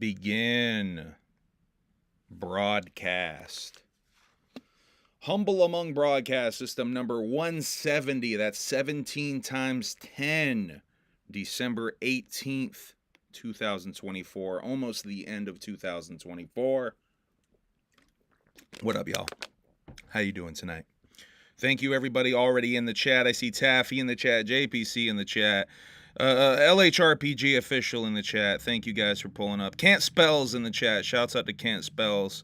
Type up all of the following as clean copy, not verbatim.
begin broadcast. Humble Among Broadcast System number 170. That's 17 times 10. December 18th, 2024. Almost the end of 2024. What up, y'all? How you doing tonight? Thank you, everybody already in the chat. I see Taffy in the chat, JPC in the chat, LHRPG official in the chat. Thank you guys for pulling up. Can't Spells in the chat. Shouts out to Can't Spells.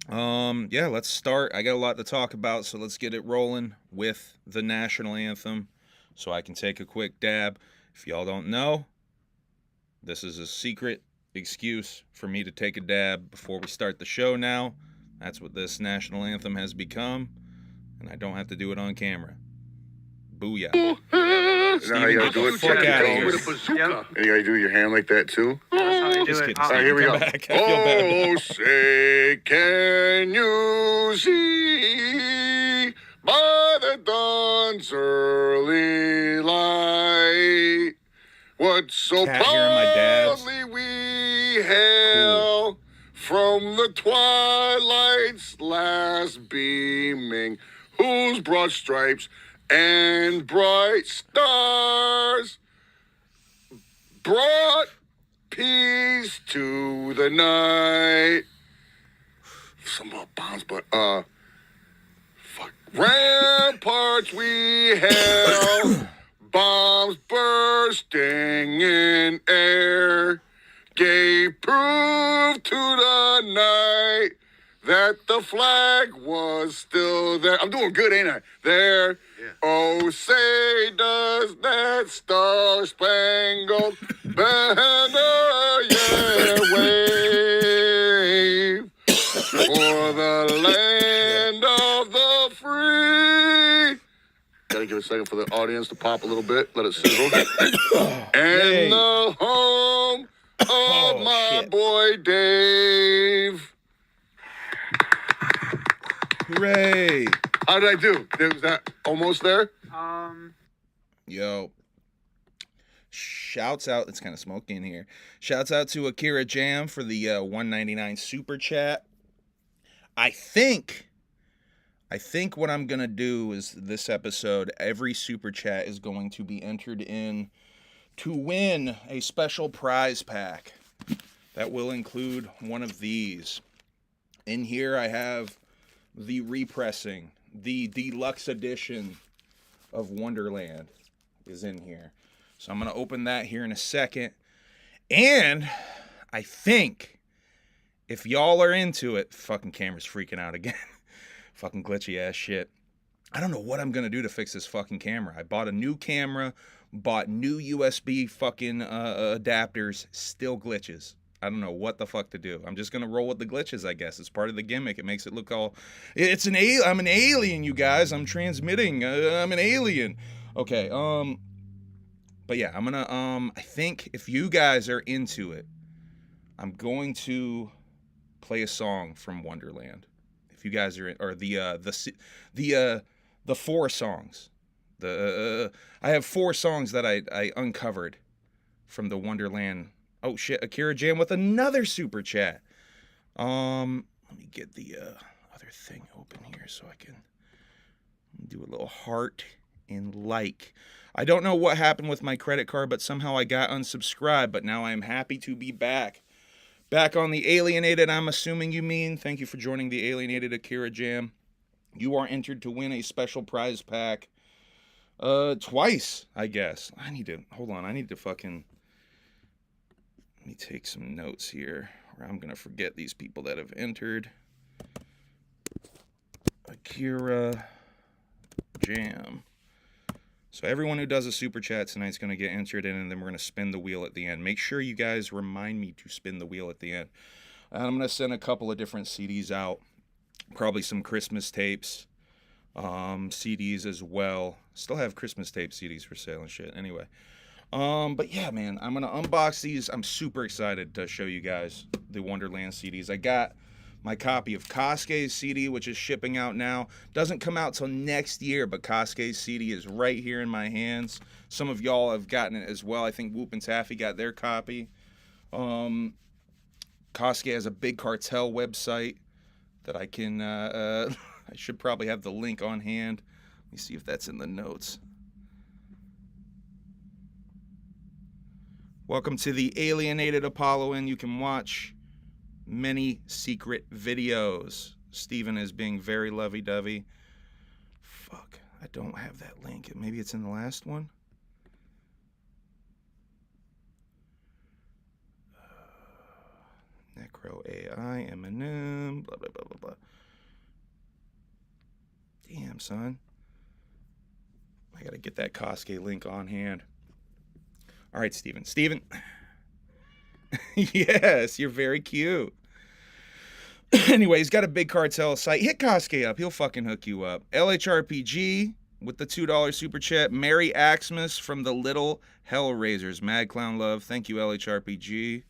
Yeah, let's start. I got a lot to talk about, so let's get it rolling with the national anthem so I can take a quick dab. If y'all don't know, this is a secret excuse for me to take a dab before we start the show now. That's what this national anthem has become, and I don't have to do it on camera. Booyah. Now how you gotta do it? Fuck out of here. With a bazooka. And you gotta do your hand like that too? That's how you do it. All right, here we go. Back. I feel bad. Oh, say, can you see by the dawn's early light what so Cat hearing my dabs. proudly we hail from the twilight's last beaming, whose broad stripes and bright stars brought peace to the night. Some bombs, but fuck. Ramparts we held, bombs bursting in air, gave proof to the night that the flag was still there. I'm doing good, ain't I? There. Yeah. Oh, say does that star-spangled banner yet wave for the land of the free? Gotta give a second for the audience to pop a little bit. Let it sizzle. And the home of my boy Dave. Hooray! How did I do? Was that almost there? Yo. Shouts out. It's kind of smoky in here. Shouts out to Akira Jam for the $1.99 super chat. I think what I'm going to do is this episode, every super chat is going to be entered in to win a special prize pack that will include one of these. In here I have the repressing, the deluxe edition of Wonderland is in here. So I'm going to open that here in a second. And I think if y'all are into it, fucking camera's freaking out again. Fucking glitchy ass shit. I don't know what I'm going to do to fix this fucking camera. I bought a new camera, bought new USB fucking adapters, still glitches. I don't know what the fuck to do. I'm just gonna roll with the glitches, I guess. It's part of the gimmick. It makes it look all... I'm an alien, you guys. I'm transmitting. I'm an alien. Okay, but yeah, I'm gonna, I think if you guys are into it, I'm going to play a song from Wonderland. If you guys are in, or the four songs. I have 4 songs that I uncovered from the Wonderland. Oh shit, Akira Jam with another super chat. Let me get the other thing open here so I can do a little heart and like. I don't know what happened with my credit card, but somehow I got unsubscribed, but now I am happy to be back. Back on the Alienated, I'm assuming you mean. Thank you for joining the Alienated, Akira Jam. You are entered to win a special prize pack. Twice, I guess. Hold on, I need to fucking... Let me take some notes here, or I'm going to forget these people that have entered. Akira Jam. So everyone who does a super chat tonight's going to get entered in, and then we're going to spin the wheel at the end. Make sure you guys remind me to spin the wheel at the end. And I'm going to send a couple of different CDs out. Probably some Christmas tapes, CDs as well. Still have Christmas tape CDs for sale and shit. Anyway. But yeah, man, I'm gonna unbox these. I'm super excited to show you guys the Wonderland CDs. I got my copy of KASUKE's CD, which is shipping out now. Doesn't come out till next year, but KASUKE's CD is right here in my hands. Some of y'all have gotten it as well. I think Whoop and Taffy got their copy. KASUKE has a big cartel website that I can, I should probably have the link on hand. Let me see if that's in the notes. Welcome to the Alienated Apollo, and you can watch many secret videos. Steven is being very lovey-dovey. Fuck, I don't have that link. Maybe it's in the last one? Necro AI, Eminem, blah, blah, blah, blah, blah. Damn, son. I gotta get that KASUKE link on hand. All right, Steven. Steven. Yes, you're very cute. Anyway, he's got a big cartel site. Hit KASUKE up. He'll fucking hook you up. LHRPG with the $2 super chat. Merry Axmas from the Little Hellraisers. Mad Clown Love. Thank you, LHRPG.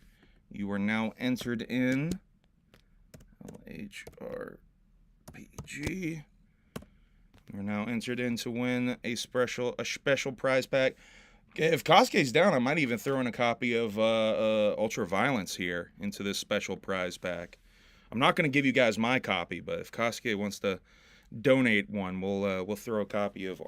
You are now entered in. LHRPG. You're now entered in to win a special prize pack. If KASUKE's down, I might even throw in a copy of ULTRAVIOLENCE here into this special prize pack. I'm not going to give you guys my copy, but if KASUKE wants to donate one, we'll throw a copy of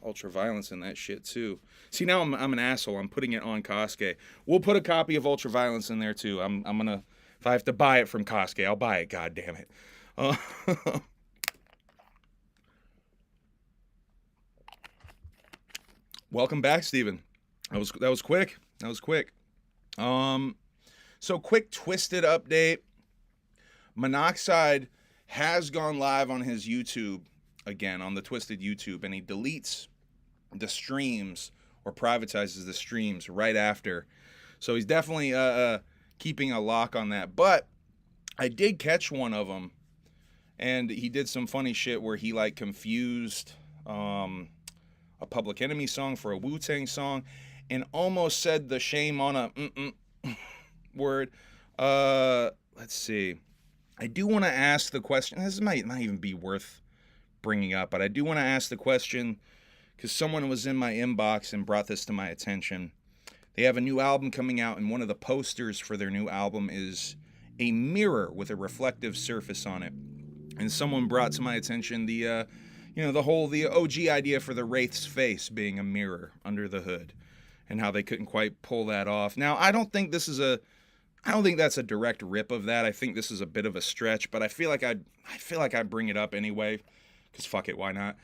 ULTRAVIOLENCE in that shit too. See, now I'm an asshole. I'm putting it on KASUKE. We'll put a copy of ULTRAVIOLENCE in there too. I'm gonna, if I have to buy it from KASUKE, I'll buy it. God damn it. Welcome back, Steven. That was quick. That was quick. So quick Twisted update. Monoxide has gone live on his YouTube again, on the Twisted YouTube, and he deletes the streams or privatizes the streams right after. So he's definitely keeping a lock on that. But I did catch one of them, and he did some funny shit where he like confused a Public Enemy song for a Wu-Tang song, and almost said the shame on a word. Let's see. I do want to ask the question. This might not even be worth bringing up, but I do want to ask the question because someone was in my inbox and brought this to my attention. They have a new album coming out, and one of the posters for their new album is a mirror with a reflective surface on it. And someone brought to my attention the OG idea for the Wraith's face being a mirror under the hood, and how they couldn't quite pull that off. Now, I don't think that's a direct rip of that. I think this is a bit of a stretch, but I feel like I'd bring it up anyway, because fuck it, why not?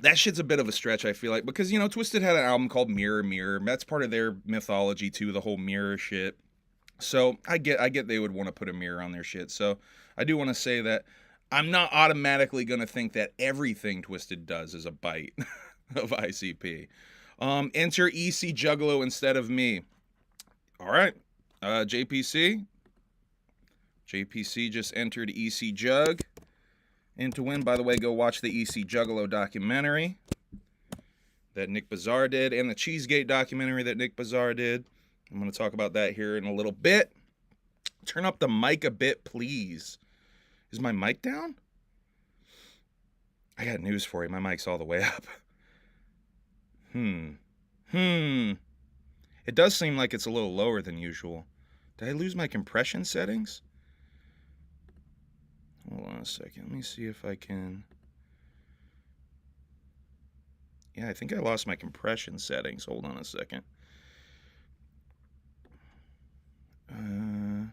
That shit's a bit of a stretch, I feel like, because, Twisted had an album called Mirror Mirror. That's part of their mythology too, the whole mirror shit. So I get they would want to put a mirror on their shit. So I do want to say that I'm not automatically going to think that everything Twisted does is a bite of ICP. Enter EC Juggalo instead of me. All right. JPC just entered EC Jug. And to win, by the way, go watch the EC Juggalo documentary that Nicc Bazaar did, and the Cheesegate documentary that Nicc Bazaar did. I'm going to talk about that here in a little bit. Turn up the mic a bit, please. Is my mic down? I got news for you. My mic's all the way up. It does seem like it's a little lower than usual. Did I lose my compression settings? Hold on a second. Let me see if I can... Yeah, I think I lost my compression settings. Hold on a second. No.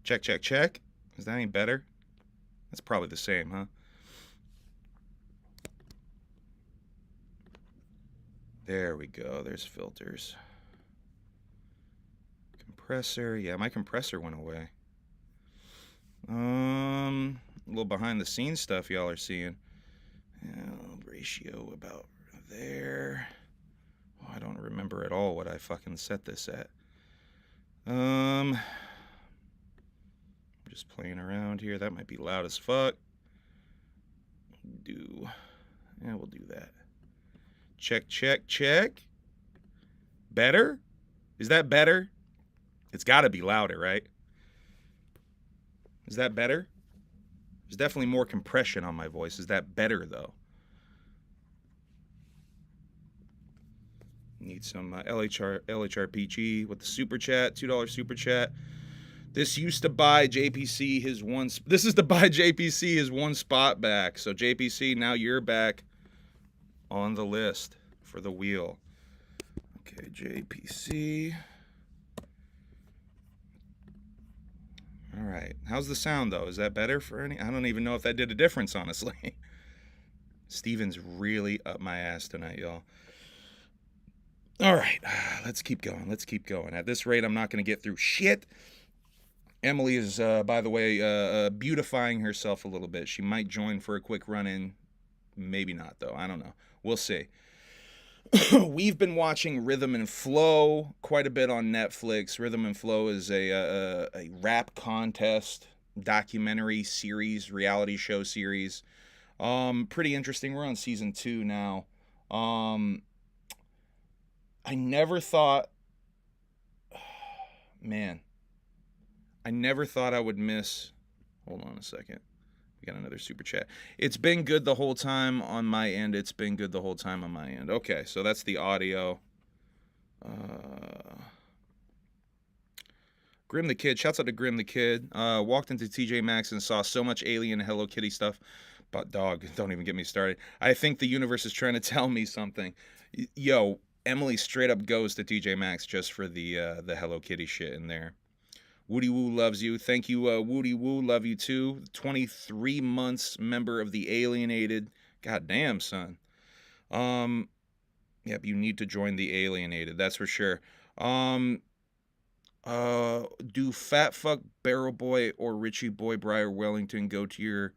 Check. Is that any better? That's probably the same, huh? There we go. There's filters. Compressor. Yeah, my compressor went away. A little behind the scenes stuff y'all are seeing. Yeah, ratio about there. Oh, I don't remember at all what I fucking set this at. Just playing around here. That might be loud as fuck. Yeah, we'll do that. Check. Better? Is that better? It's got to be louder, right? Is that better? There's definitely more compression on my voice. Is that better, though? Need some LHRPG with the super chat, $2 super chat. This used to buy JPC his one. This is to buy JPC his one spot back. So JPC, now you're back on the list for the wheel. Okay, JPC. All right. How's the sound though? Is that better for any? I don't even know if that did a difference, honestly. Steven's really up my ass tonight, y'all. All right, let's keep going. Let's keep going. At this rate, I'm not going to get through shit. Emily is, by the way, beautifying herself a little bit. She might join for a quick run-in. Maybe not, though. I don't know. We'll see. We've been watching Rhythm and Flow quite a bit on Netflix. Rhythm and Flow is a rap contest documentary series, reality show series. Pretty interesting. We're on season 2 now. I never thought, man, I never thought I would miss, hold on a second, we got another super chat. It's been good the whole time on my end, it's been good the whole time on my end. Okay, so that's the audio. Grim the Kid, shouts out to Grim the Kid. Walked into TJ Maxx and saw so much Alien and Hello Kitty stuff, but dog, don't even get me started. I think the universe is trying to tell me something. Yo, Emily straight up goes to TJ Maxx just for the Hello Kitty shit in there. Woody Woo loves you. Thank you, Woody Woo. Love you too. 23 months member of the Alienated. God damn, son. Yep, you need to join the Alienated. That's for sure. Do Fat Fuck Barrel Boy or Richie Boy Briar Wellington go to your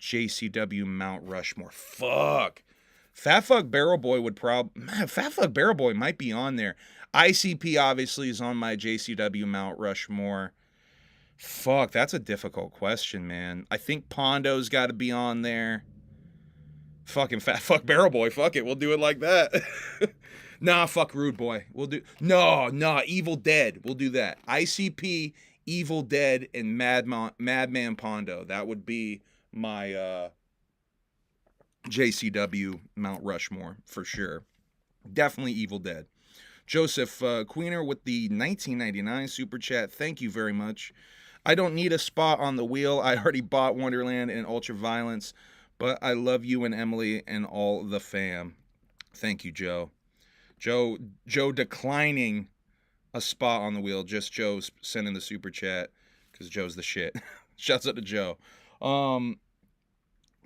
JCW Mount Rushmore? Fuck. Fat Fuck Barrel Boy would Fat Fuck Barrel Boy might be on there. ICP obviously is on my JCW Mount Rushmore. Fuck, that's a difficult question, man. I think Pondo's got to be on there. Fucking Fat Fuck Barrel Boy. Fuck it, we'll do it like that. Nah, fuck Rude Boy. We'll do Evil Dead. We'll do that. ICP, Evil Dead, and Madman Pondo. That would be my JCW Mount Rushmore for sure. Definitely Evil Dead. Joseph Queener with the 1999 super chat. Thank you very much. I don't need a spot on the wheel. I already bought Wonderland and Ultraviolence, but I love you and Emily and all the fam. Thank you, Joe. Joe declining a spot on the wheel. Just Joe sending the super chat because Joe's the shit. Shouts out to Joe.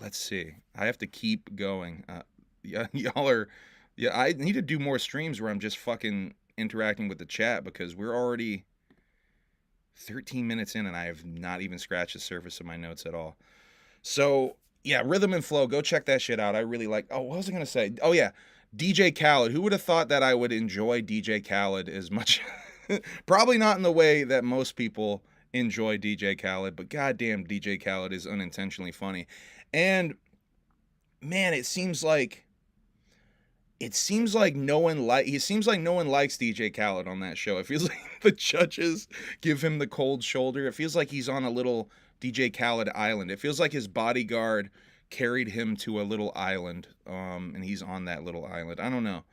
Let's see. I have to keep going. Y'all are... Yeah, I need to do more streams where I'm just fucking interacting with the chat because we're already 13 minutes in and I have not even scratched the surface of my notes at all. So, yeah, Rhythm and Flow. Go check that shit out. I really like... Oh, what was I going to say? Oh, yeah. DJ Khaled. Who would have thought that I would enjoy DJ Khaled as much? Probably not in the way that most people enjoy DJ Khaled, but goddamn, DJ Khaled is unintentionally funny. And, man, it seems like no one likes DJ Khaled on that show. It feels like the judges give him the cold shoulder. It feels like he's on a little DJ Khaled island. It feels like his bodyguard carried him to a little island, and he's on that little island. I don't know.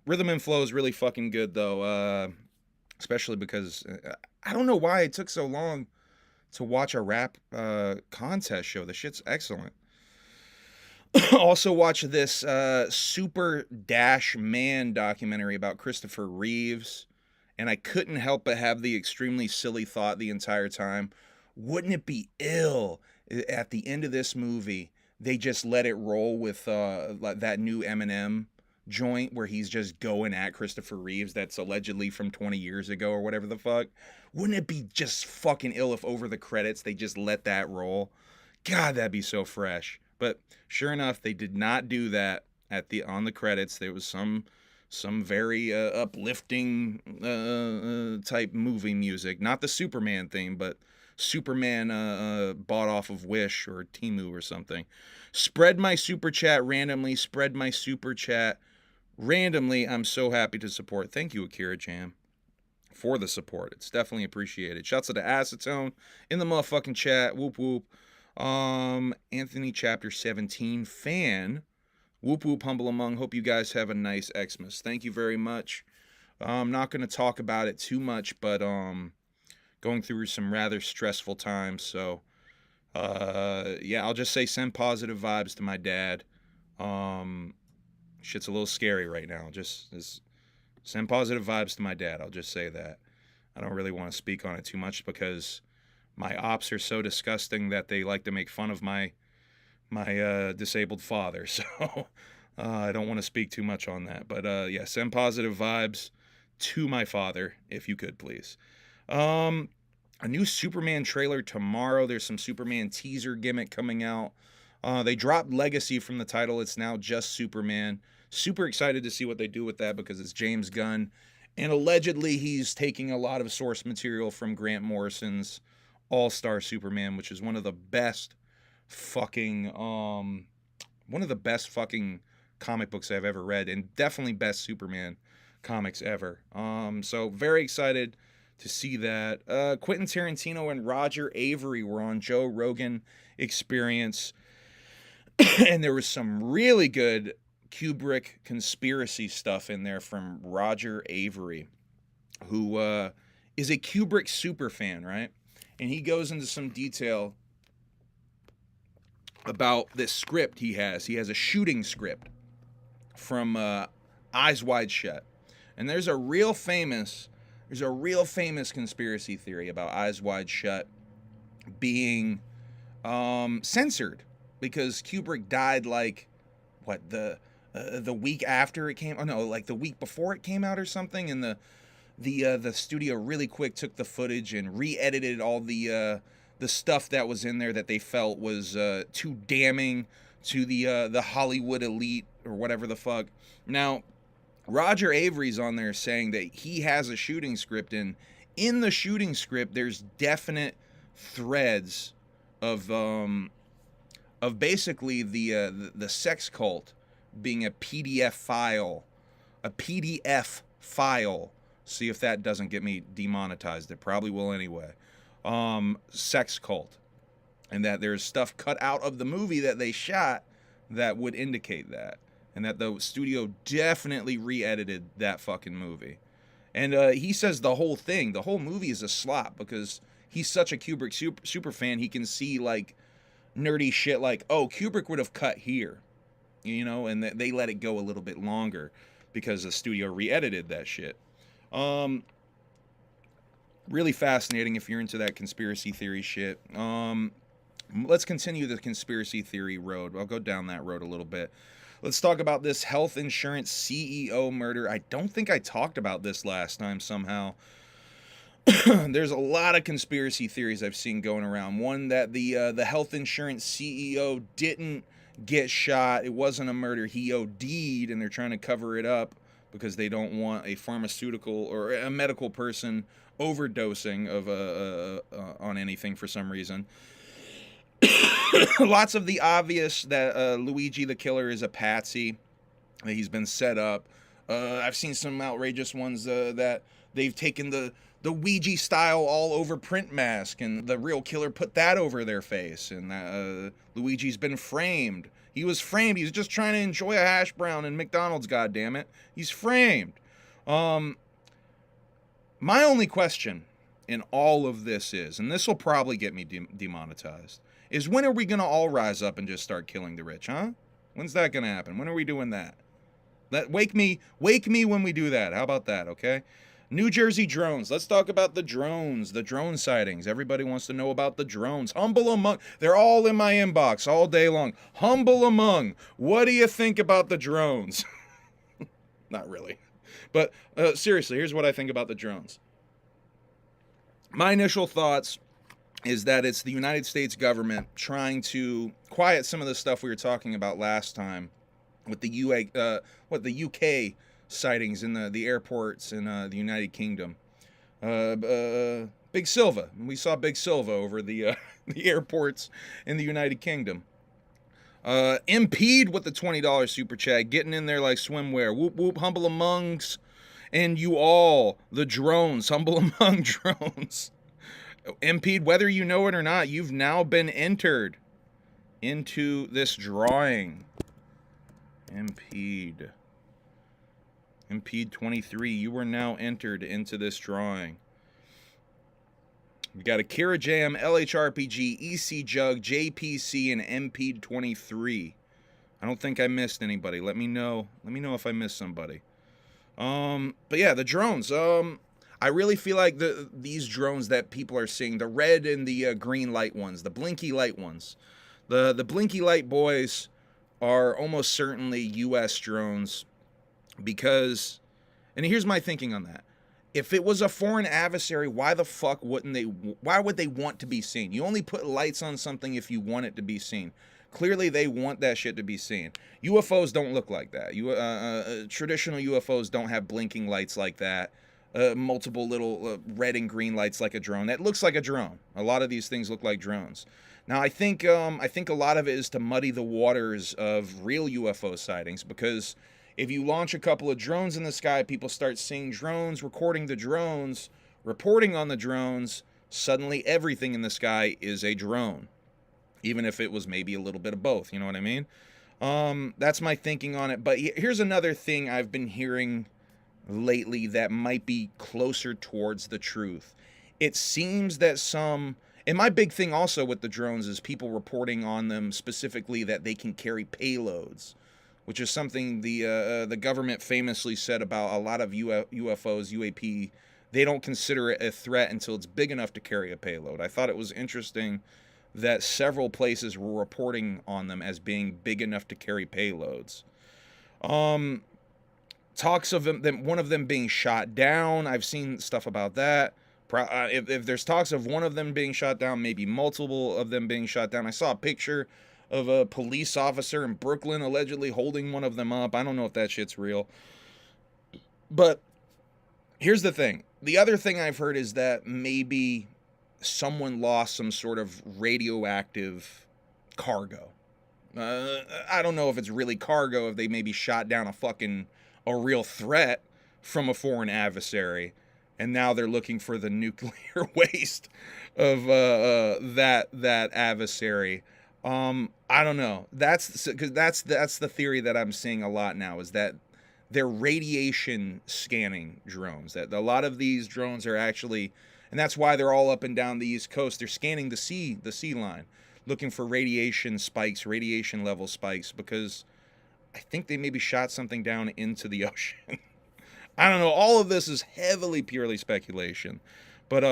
Rhythm and Flow is really fucking good, though, especially because I don't know why it took so long to watch a rap contest show. The shit's excellent. Also watch this Super Dash Man documentary about Christopher Reeves, and I couldn't help but have the extremely silly thought the entire time. Wouldn't it be ill at the end of this movie they just let it roll with that new Eminem joint where he's just going at Christopher Reeves that's allegedly from 20 years ago or whatever the fuck? Wouldn't it be just fucking ill if over the credits they just let that roll? God, that'd be so fresh. But sure enough, they did not do that on the credits. There was some very uplifting type movie music, not the Superman theme, but Superman bought off of Wish or Temu or something. Spread my super chat randomly. Spread my super chat randomly. I'm so happy to support. Thank you, Akira Jam, for the support. It's definitely appreciated. Shouts out to Acetone in the motherfucking chat. Whoop whoop. Anthony Chapter 17 fan. Whoop whoop, humble among. Hope you guys have a nice Xmas. Thank you very much. I'm not going to talk about it too much, but going through some rather stressful times. So yeah, I'll just say send positive vibes to my dad. Shit's a little scary right now. Just send positive vibes to my dad. I'll just say that. I don't really want to speak on it too much because my ops are so disgusting that they like to make fun of my disabled father. So I don't want to speak too much on that. But yeah, send positive vibes to my father, if you could, please. A new Superman trailer tomorrow. There's some Superman teaser gimmick coming out. They dropped Legacy from the title. It's now just Superman. Super excited to see what they do with that because it's James Gunn. And allegedly he's taking a lot of source material from Grant Morrison's All-Star Superman, which is one of the best fucking comic books I've ever read, and definitely best Superman comics ever. So very excited to see that. Quentin Tarantino and Roger Avery were on Joe Rogan Experience, and there was some really good Kubrick conspiracy stuff in there from Roger Avery, who is a Kubrick super fan, right? And he goes into some detail about this script he has. He has a shooting script from Eyes Wide Shut. And there's a real famous conspiracy theory about Eyes Wide Shut being censored because Kubrick died like the week after it came, like the week before it came out or something, and the studio really quick took the footage and re-edited all the stuff that was in there that they felt was too damning to the Hollywood elite or whatever the fuck. Now, Roger Avery's on there saying that he has a shooting script, and in the shooting script there's definite threads of basically the sex cult being a PDF file. See if that doesn't get me demonetized. It probably will anyway. Sex cult, and that there's stuff cut out of the movie that they shot that would indicate that, and that the studio definitely re-edited that fucking movie. And he says the whole movie is a slop because he's such a Kubrick super fan. He can see like nerdy shit like, oh, Kubrick would have cut here, you know, and they let it go a little bit longer because the studio re-edited that shit. Really fascinating if you're into that conspiracy theory shit. Let's continue the conspiracy theory road. I'll go down that road a little bit. Let's talk about this health insurance CEO murder. I don't think I talked about this last time somehow. There's a lot of conspiracy theories I've seen going around. One, that the health insurance CEO didn't get shot. It wasn't a murder. He OD'd, and they're trying to cover it up because they don't want a pharmaceutical or a medical person overdosing on anything for some reason. Lots of the obvious that Luigi the killer is a patsy. He's been set up. I've seen some outrageous ones that they've taken the Ouija style all over print mask, and the real killer put that over their face, and Luigi's been framed. He was framed. He was just trying to enjoy a hash brown in McDonald's, goddammit. He's framed. My only question in all of this is, and this will probably get me demonetized, is when are we going to all rise up and just start killing the rich, huh? When's that going to happen? When are we doing that? Wake me when we do that. How about that, okay? New Jersey drones. Let's talk about the drones, the drone sightings. Everybody wants to know about the drones. Humble Among. They're all in my inbox all day long. Humble Among. What do you think about the drones? Not really. But seriously, here's what I think about the drones. My initial thoughts is that it's the United States government trying to quiet some of the stuff we were talking about last time with the UK sightings in the airports in the United Kingdom. Big Silva. We saw Big Silva over the airports in the United Kingdom. Impede with the $20 super chat, getting in there like swimwear. Whoop whoop, humble amongs. And you all, the drones, humble among drones. Impede, whether you know it or not, you've now been entered into this drawing. Impede 23, you were now entered into this drawing. We got Akira Jam, LHRPG, EC Jug, JPC, and Impede 23. I don't think I missed anybody. Let me know if I missed somebody. But yeah, the drones. I really feel like these drones that people are seeing, the red and the green light ones, the blinky light ones, the blinky light boys are almost certainly U.S. drones because, and here's my thinking on that. If it was a foreign adversary, why the fuck wouldn't they? Why would they want to be seen? You only put lights on something if you want it to be seen. Clearly, they want that shit to be seen. UFOs don't look like that. Traditional UFOs don't have blinking lights like that. Multiple little red and green lights like a drone. That looks like a drone. A lot of these things look like drones. Now, I think a lot of it is to muddy the waters of real UFO sightings, because if you launch a couple of drones in the sky, people start seeing drones, recording the drones, reporting on the drones. Suddenly, everything in the sky is a drone, even if it was maybe a little bit of both. You know what I mean? That's my thinking on it. But here's another thing I've been hearing lately that might be closer towards the truth. It seems that some, and my big thing also with the drones is people reporting on them specifically that they can carry payloads, which is something the government famously said about a lot of UFOs, UAP. They don't consider it a threat until it's big enough to carry a payload. I thought it was interesting that several places were reporting on them as being big enough to carry payloads. Talks of them, one of them being shot down. I've seen stuff about that. If there's talks of one of them being shot down, maybe multiple of them being shot down. I saw a picture of a police officer in Brooklyn allegedly holding one of them up. I don't know if that shit's real. But here's the thing. The other thing I've heard is that maybe someone lost some sort of radioactive cargo. I don't know if it's really cargo, if they maybe shot down a real threat from a foreign adversary, and now they're looking for the nuclear waste of that adversary. I don't know. That's the theory that I'm seeing a lot now, is that they're radiation scanning drones. That a lot of these drones are actually, and that's why they're all up and down the East Coast. They're scanning the sea line, looking for radiation spikes, radiation level spikes, because I think they maybe shot something down into the ocean. I don't know. All of this is heavily purely speculation. But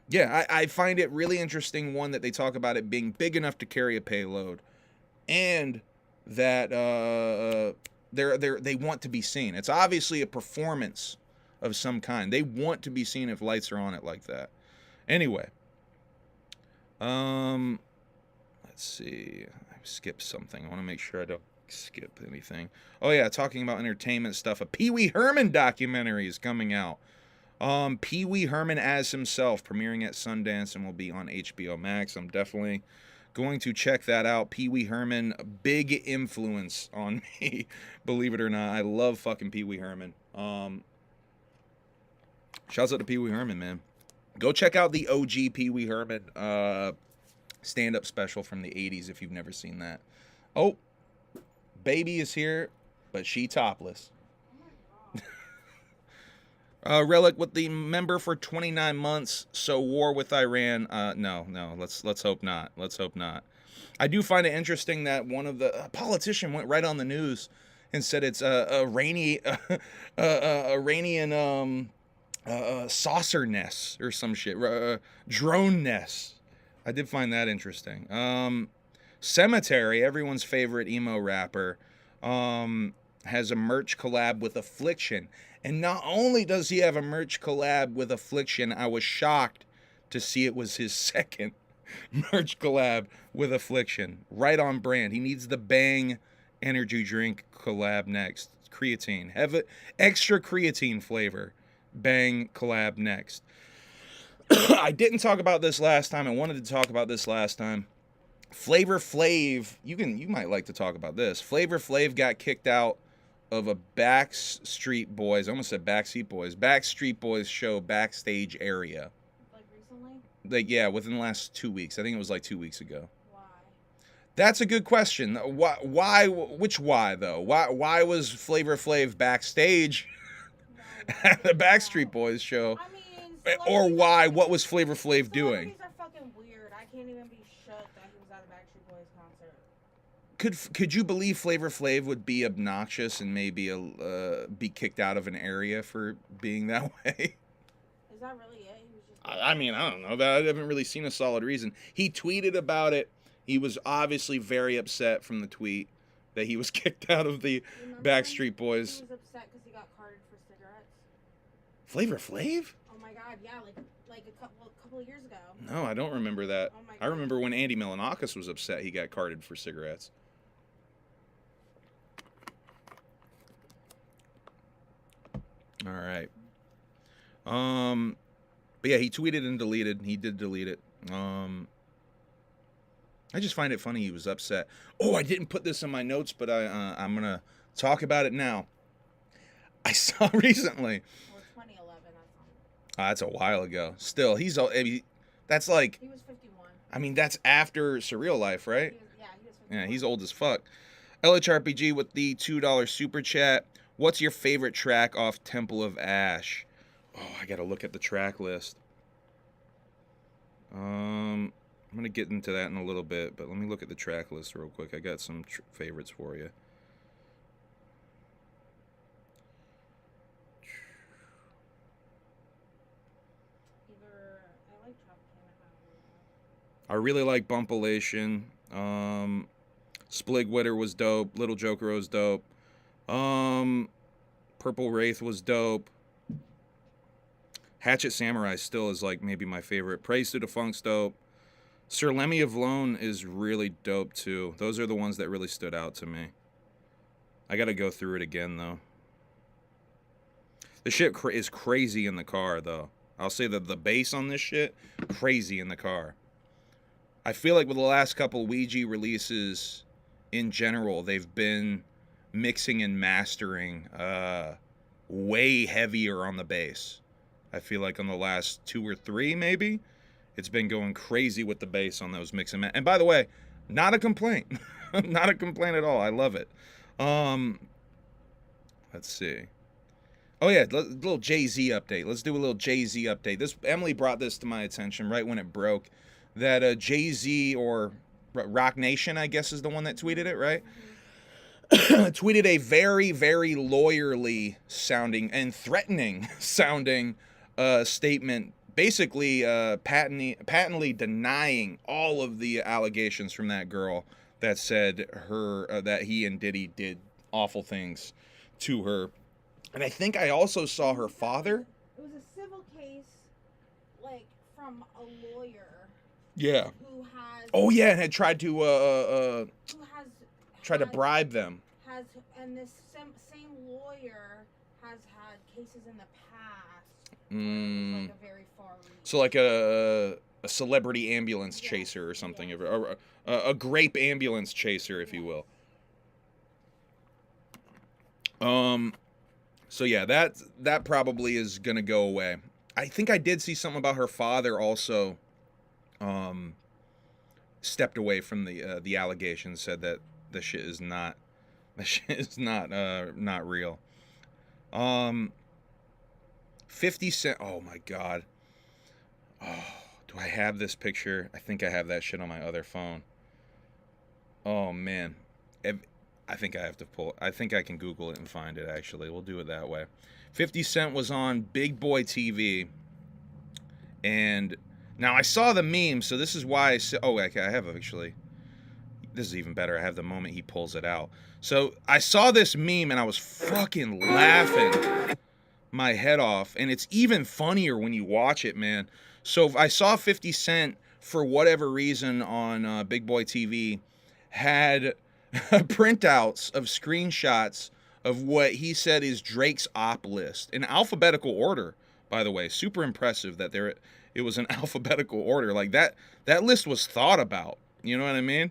yeah, I find it really interesting, one, that they talk about it being big enough to carry a payload, and that they want to be seen. It's obviously a performance of some kind. They want to be seen if lights are on it like that. Anyway, let's see. I skipped something. I want to make sure I don't skip anything. Oh yeah, talking about entertainment stuff. A Pee Wee Herman documentary is coming out. Pee Wee Herman as himself, premiering at Sundance and will be on HBO Max. I'm definitely going to check that out. Pee Wee Herman, big influence on me, believe it or not. I love fucking Pee Wee Herman. Shouts out to Pee Wee Herman, man. Go check out the OG Pee Wee Herman stand-up special from the 80s if you've never seen that. Oh, baby is here, but she topless. Relic with the member for 29 months. So war with Iran. No. Let's hope not. Let's hope not. I do find it interesting that one of the politician went right on the news and said it's Iranian saucer nests or some shit, drone nests. I did find that interesting. Cemetery, everyone's favorite emo rapper, has a merch collab with Affliction. And not only does he have a merch collab with Affliction, I was shocked to see it was his second merch collab with Affliction. Right on brand. He needs the Bang energy drink collab next. Creatine. Have it, extra creatine flavor. Bang collab next. I didn't talk about this last time. I wanted to talk about this last time. Flavor Flav, you might like to talk about this. Flavor Flav got kicked out of a Backstreet Boys, I almost said Backseat Boys, Backstreet Boys show backstage area. Like recently? Like, yeah, within the last 2 weeks. I think it was like 2 weeks ago. Why? That's a good question. Why? Which why though? Why was Flavor Flav backstage at the Backstreet Boys show? I mean, Or why? What was Flavor Flav doing? Celebrities are fucking weird. I can't even be shook that he was at a Backstreet Boys concert. Could you believe Flavor Flav would be obnoxious and maybe be kicked out of an area for being that way? Is that really it? He was just. I mean, I don't know. I haven't really seen a solid reason. He tweeted about it. He was obviously very upset from the tweet that he was kicked out of the Backstreet Boys. He was upset because he got carded for cigarettes. Flavor Flav? Oh my god, yeah, like a couple of years ago. No, I don't remember that. Oh my I remember when Andy Milonakis was upset he got carded for cigarettes. All right. But yeah, he tweeted and deleted. He did delete it. I just find it funny he was upset. Oh, I didn't put this in my notes, but I'm gonna talk about it now. I saw recently. Or 2011, that's on. That's a while ago. Still, that's like. He was 51. I mean, that's after Surreal Life, right? He was 51. Yeah, he's old as fuck. LHRPG with the $2 super chat. What's your favorite track off Temple of Ash? Oh, I gotta look at the track list. I'm gonna get into that in a little bit, but let me look at the track list real quick. I got some favorites for you. I really like Bumpalation. Spligwitter was dope. Little Joker was dope. Purple Wraith was dope. Hatchet Samurai still is like maybe my favorite. Praise to Defunct's dope. Sir Lemmy of Lone is really dope too. Those are the ones that really stood out to me. I gotta go through it again though. The shit is crazy in the car though. I'll say that the bass on this shit, crazy in the car. I feel like with the last couple Ouija releases in general, they've been mixing and mastering way heavier on the bass. I feel like on the last 2 or 3 maybe, it's been going crazy with the bass on those mix and match. And by the way, not a complaint. Not a complaint at all. I love it. Let's see. Oh yeah, little Jay-Z update. Let's do a little Jay-Z update. Emily brought this to my attention right when it broke. That Jay-Z or Rock Nation, I guess, is the one that tweeted it, right? Tweeted a very, very lawyerly sounding and threatening sounding statement, basically patently denying all of the allegations from that girl that said that he and Diddy did awful things to her. And I think I also saw her father. It was a civil case, like, from a lawyer. Yeah. Who has. Oh yeah, and had tried to Who has. try to bribe them. And this same lawyer has had cases in the past. Like a very far reach. So like a celebrity ambulance chaser or something, Yeah. a grape ambulance chaser, if you will. So yeah, that probably is gonna go away. I think I did see something about her father also. Stepped away from the allegations, said that the shit is not not real. 50 Cent. Oh my god. Oh, do I have this picture? I think I have that shit on my other phone. Oh man. I think I have to pull. I think I can Google it and find it, actually. We'll do it that way. 50 Cent was on Big Boy TV. And now I saw the meme, so this is why I said, oh, okay, I have actually. This is even better. I have the moment he pulls it out. So I saw this meme and I was fucking laughing my head off. And it's even funnier when you watch it, man. So I saw 50 Cent, for whatever reason, on Big Boy TV, had printouts of screenshots of what he said is Drake's op list. In alphabetical order, by the way. Super impressive that it was an alphabetical order. Like that list was thought about. You know what I mean?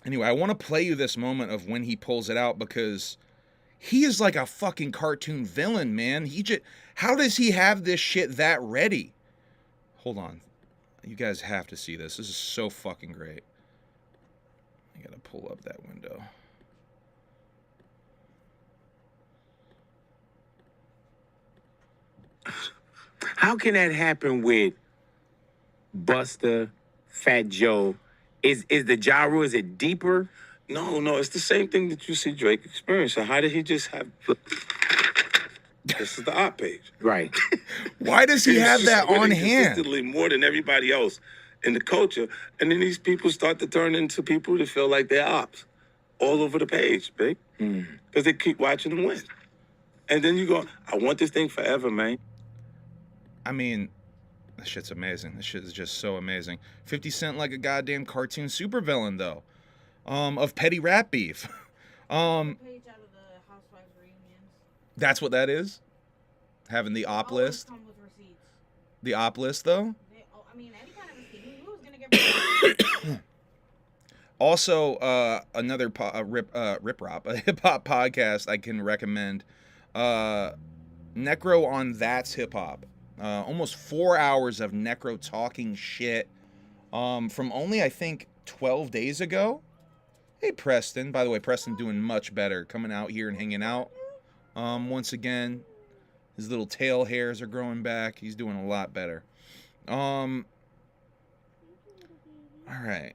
Anyway, I want to play you this moment of when he pulls it out because he is like a fucking cartoon villain, man. How does he have this shit that ready? Hold on. You guys have to see this. This is so fucking great. I gotta pull up that window. How can that happen with Buster, Fat Joe? Is the gyro, is it deeper? No, it's the same thing that you see Drake experience. So how did he just have... This is the op page. Right. Why does he have that on hand? Consistently more than everybody else in the culture. And then these people start to turn into people that feel like they're ops all over the page, big. Because they keep watching them win. And then you go, I want this thing forever, man. I mean, this shit's amazing. This shit is just so amazing. 50 Cent like a goddamn cartoon supervillain, though. Of petty rap beef. Page out of the Housewives reunions. That's what that is? Having the op Always list? come with receipts. The op list, though? I mean, any kind of receipt. Who was gonna get Also, another rip-rop, a hip-hop podcast I can recommend. Necro on That's Hip Hop. Almost 4 hours of Necro talking shit from only, I think, 12 days ago. Hey, Preston. By the way, Preston doing much better. Coming out here and hanging out. Once again, his little tail hairs are growing back. He's doing a lot better. All right.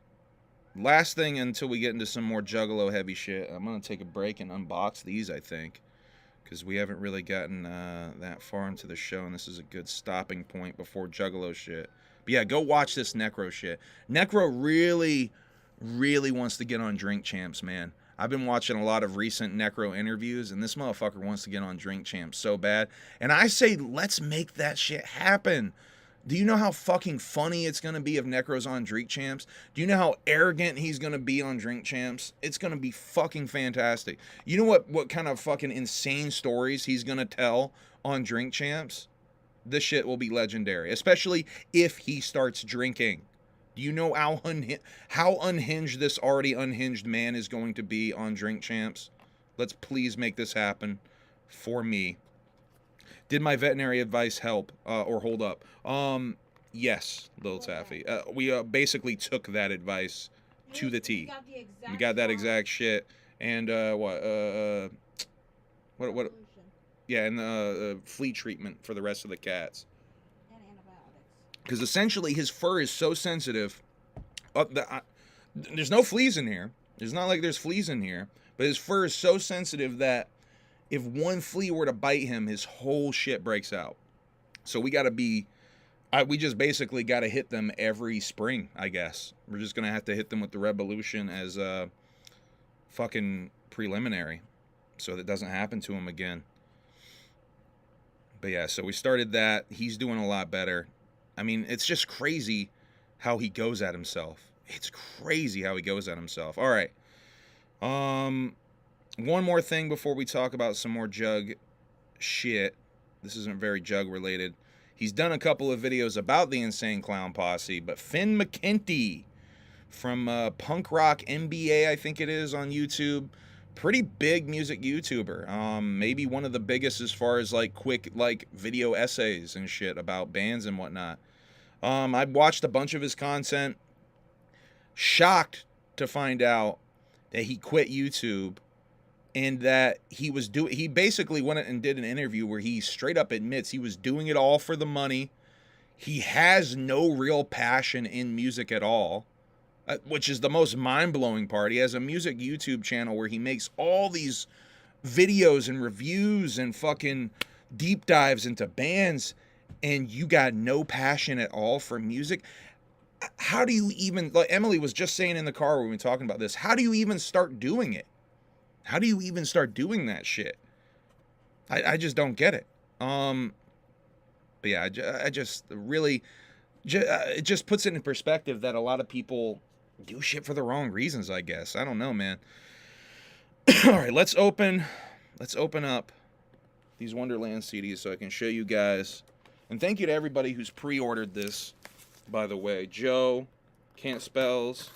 Last thing until we get into some more Juggalo heavy shit. I'm going to take a break and unbox these, I think. Because we haven't really gotten that far into the show, and this is a good stopping point before Juggalo shit. But yeah, go watch this Necro shit. Necro really, really wants to get on Drink Champs, man. I've been watching a lot of recent Necro interviews, and this motherfucker wants to get on Drink Champs so bad. And I say, let's make that shit happen. Do you know how fucking funny it's going to be if Necro's on Drink Champs? Do you know how arrogant he's going to be on Drink Champs? It's going to be fucking fantastic. You know what kind of fucking insane stories he's going to tell on Drink Champs? This shit will be legendary, especially if he starts drinking. Do you know how unhinged this already unhinged man is going to be on Drink Champs? Let's please make this happen for me. Did my veterinary advice help or hold up? Yes, Lil Taffy. We basically took that advice to the T. We got that exact shit. And what? Yeah, and flea treatment for the rest of the cats. And antibiotics. Because essentially his fur is so sensitive. There's no fleas in here. It's not like there's fleas in here. But his fur is so sensitive that if one flea were to bite him, his whole shit breaks out. So we got to be... we just basically got to hit them every spring, I guess. We're just going to have to hit them with the Revolution as a fucking preliminary. So that doesn't happen to him again. But yeah, so we started that. He's doing a lot better. I mean, it's just crazy how he goes at himself. It's crazy how he goes at himself. All right. One more thing before we talk about some more Jug shit. This isn't very Jug related. He's done a couple of videos about the Insane Clown Posse, but Finn McKenty from Punk Rock MBA, I think it is, on YouTube. Pretty big music YouTuber. Maybe one of the biggest as far as like quick like video essays and shit about bands and whatnot. I've watched a bunch of his content. Shocked to find out that he quit YouTube and that he basically went and did an interview where he straight up admits he was doing it all for the money. He has no real passion in music at all, which is the most mind-blowing part. He has a music YouTube channel where he makes all these videos and reviews and fucking deep dives into bands, and you got no passion at all for music. How do you even, like Emily was just saying in the car when we were talking about this, how do you even start doing it? How do you even start doing that shit? I just don't get it. But yeah, I just really, it just puts it in perspective that a lot of people do shit for the wrong reasons, I guess. I don't know, man. All right, let's open up these Wonderland CDs so I can show you guys. And thank you to everybody who's pre-ordered this, by the way. Joe, Can't Spells,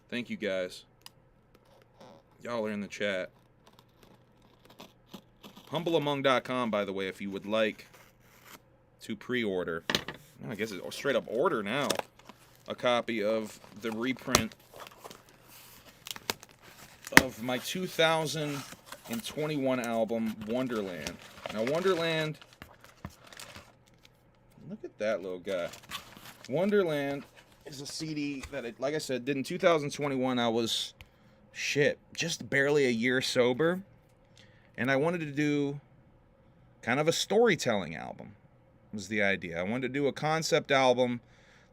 thank you guys. Y'all are in the chat. HumbleAmong.com, by the way, if you would like to pre-order. I guess it's straight up order now. A copy of the reprint of my 2021 album, Wonderland. Now, Wonderland... Look at that little guy. Wonderland is a CD that, like I said, did in 2021. I was, just barely a year sober. And I wanted to do kind of a storytelling album, was the idea. I wanted to do a concept album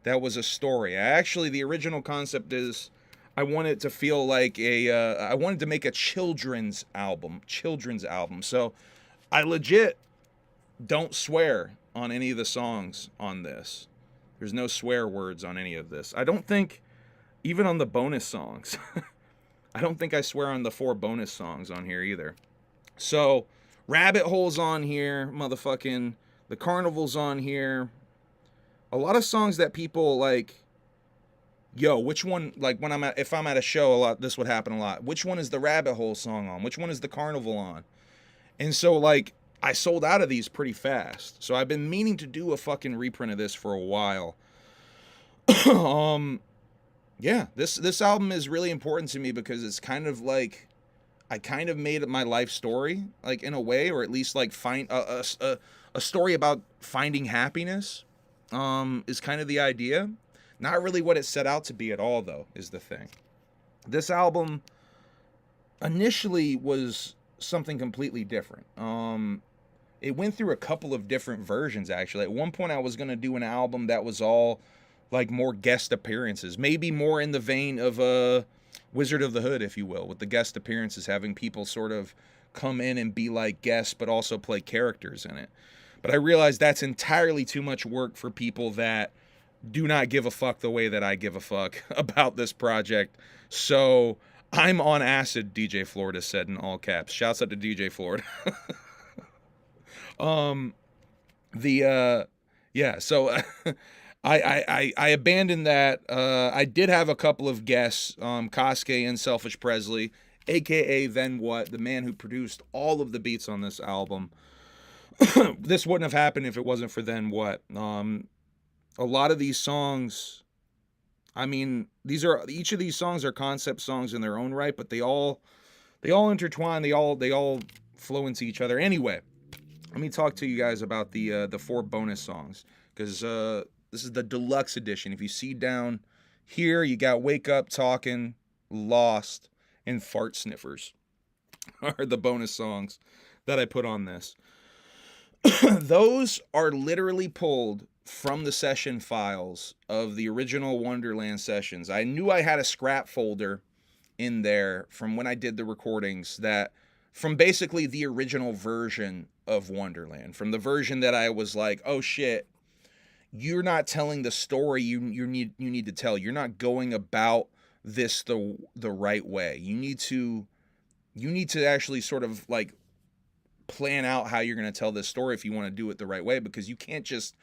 that was a story. The original concept is I wanted to feel like I wanted to make a children's album. So I legit don't swear on any of the songs on this. There's no swear words on any of this. I don't think, even on the bonus songs, I don't think I swear on the 4 bonus songs on here either. So, Rabbit Hole's on here, motherfucking, The Carnival's on here. A lot of songs that people like, yo, which one, like if I'm at a show a lot, this would happen a lot. Which one is the Rabbit Hole song on? Which one is the Carnival on? And so, like, I sold out of these pretty fast. So I've been meaning to do a fucking reprint of this for a while. Yeah, this album is really important to me because it's kind of like, I kind of made it my life story, like, in a way, or at least like find a story about finding happiness, is kind of the idea. Not really what it set out to be at all, though, is the thing. This album initially was something completely different. It went through a couple of different versions, actually. At one point, I was going to do an album that was all, like, more guest appearances. Maybe more in the vein of Wizard of the Hood, if you will, with the guest appearances, having people sort of come in and be like guests, but also play characters in it. But I realized that's entirely too much work for people that do not give a fuck the way that I give a fuck about this project. So I'm on acid, DJ Florida said in all caps. Shouts out to DJ Florida. So I abandoned that. I did have a couple of guests, KASUKE and Selfish Presley, aka Then What, the man who produced all of the beats on this album. This wouldn't have happened if it wasn't for Then What. A lot of these songs, I mean, each of these songs are concept songs in their own right, but they all intertwine, they all flow into each other. Anyway, let me talk to you guys about the 4 bonus songs, because this is the deluxe edition. If you see down here, you got Wake Up Talking, Lost, and Fart Sniffers are the bonus songs that I put on this. Those are literally pulled from the session files of the original Wonderland sessions. I knew I had a scrap folder in there from when I did the recordings, that from basically the original version of Wonderland, from the version that I was like, oh shit, you're not telling the story you need to tell. You're not going about this the right way. You need to actually sort of like plan out how you're going to tell this story if you want to do it the right way, because you can't just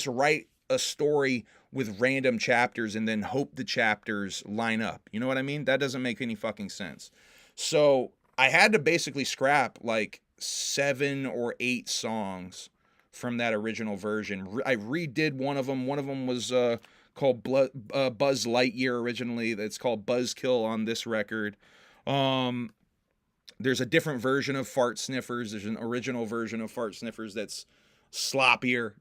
write a story with random chapters and then hope the chapters line up. You know what I mean? That doesn't make any fucking sense. So I had to basically scrap like 7 or 8 songs from that original version. I redid one of them. One of them was called Buzz Lightyear originally. That's called Buzzkill on this record. There's a different version of Fart Sniffers. There's an original version of Fart Sniffers that's sloppier.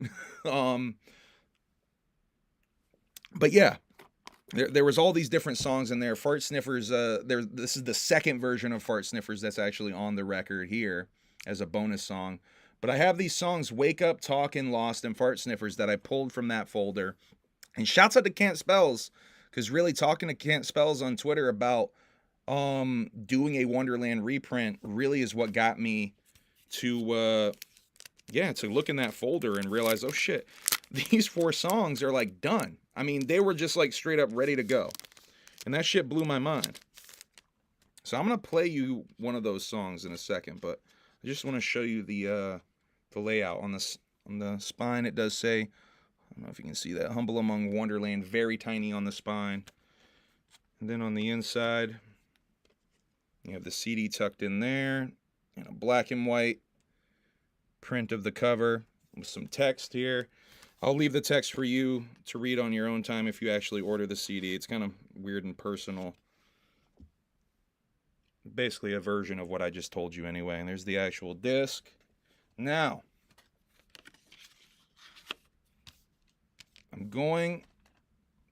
But yeah, there was all these different songs in there. Fart Sniffers, this is the second version of Fart Sniffers that's actually on the record here as a bonus song. But I have these songs, Wake Up, Talkin', Lost, and Fart Sniffers, that I pulled from that folder. And shouts out to Can't Spells, because really talking to Can't Spells on Twitter about doing a Wonderland reprint really is what got me to look in that folder and realize, oh shit, these 4 songs are like done. I mean, they were just like straight up ready to go. And that shit blew my mind. So I'm going to play you one of those songs in a second, but I just want to show you the layout on the spine. It does say, I don't know if you can see that, Humble Among Wonderland, very tiny on the spine. And then on the inside, You have the CD tucked in there, and a black and white print of the cover with some text here. I'll leave the text for you to read on your own time if you actually order the CD. It's kind of weird and personal. Basically a version of what I just told you anyway. And there's the actual disc. Now, I'm going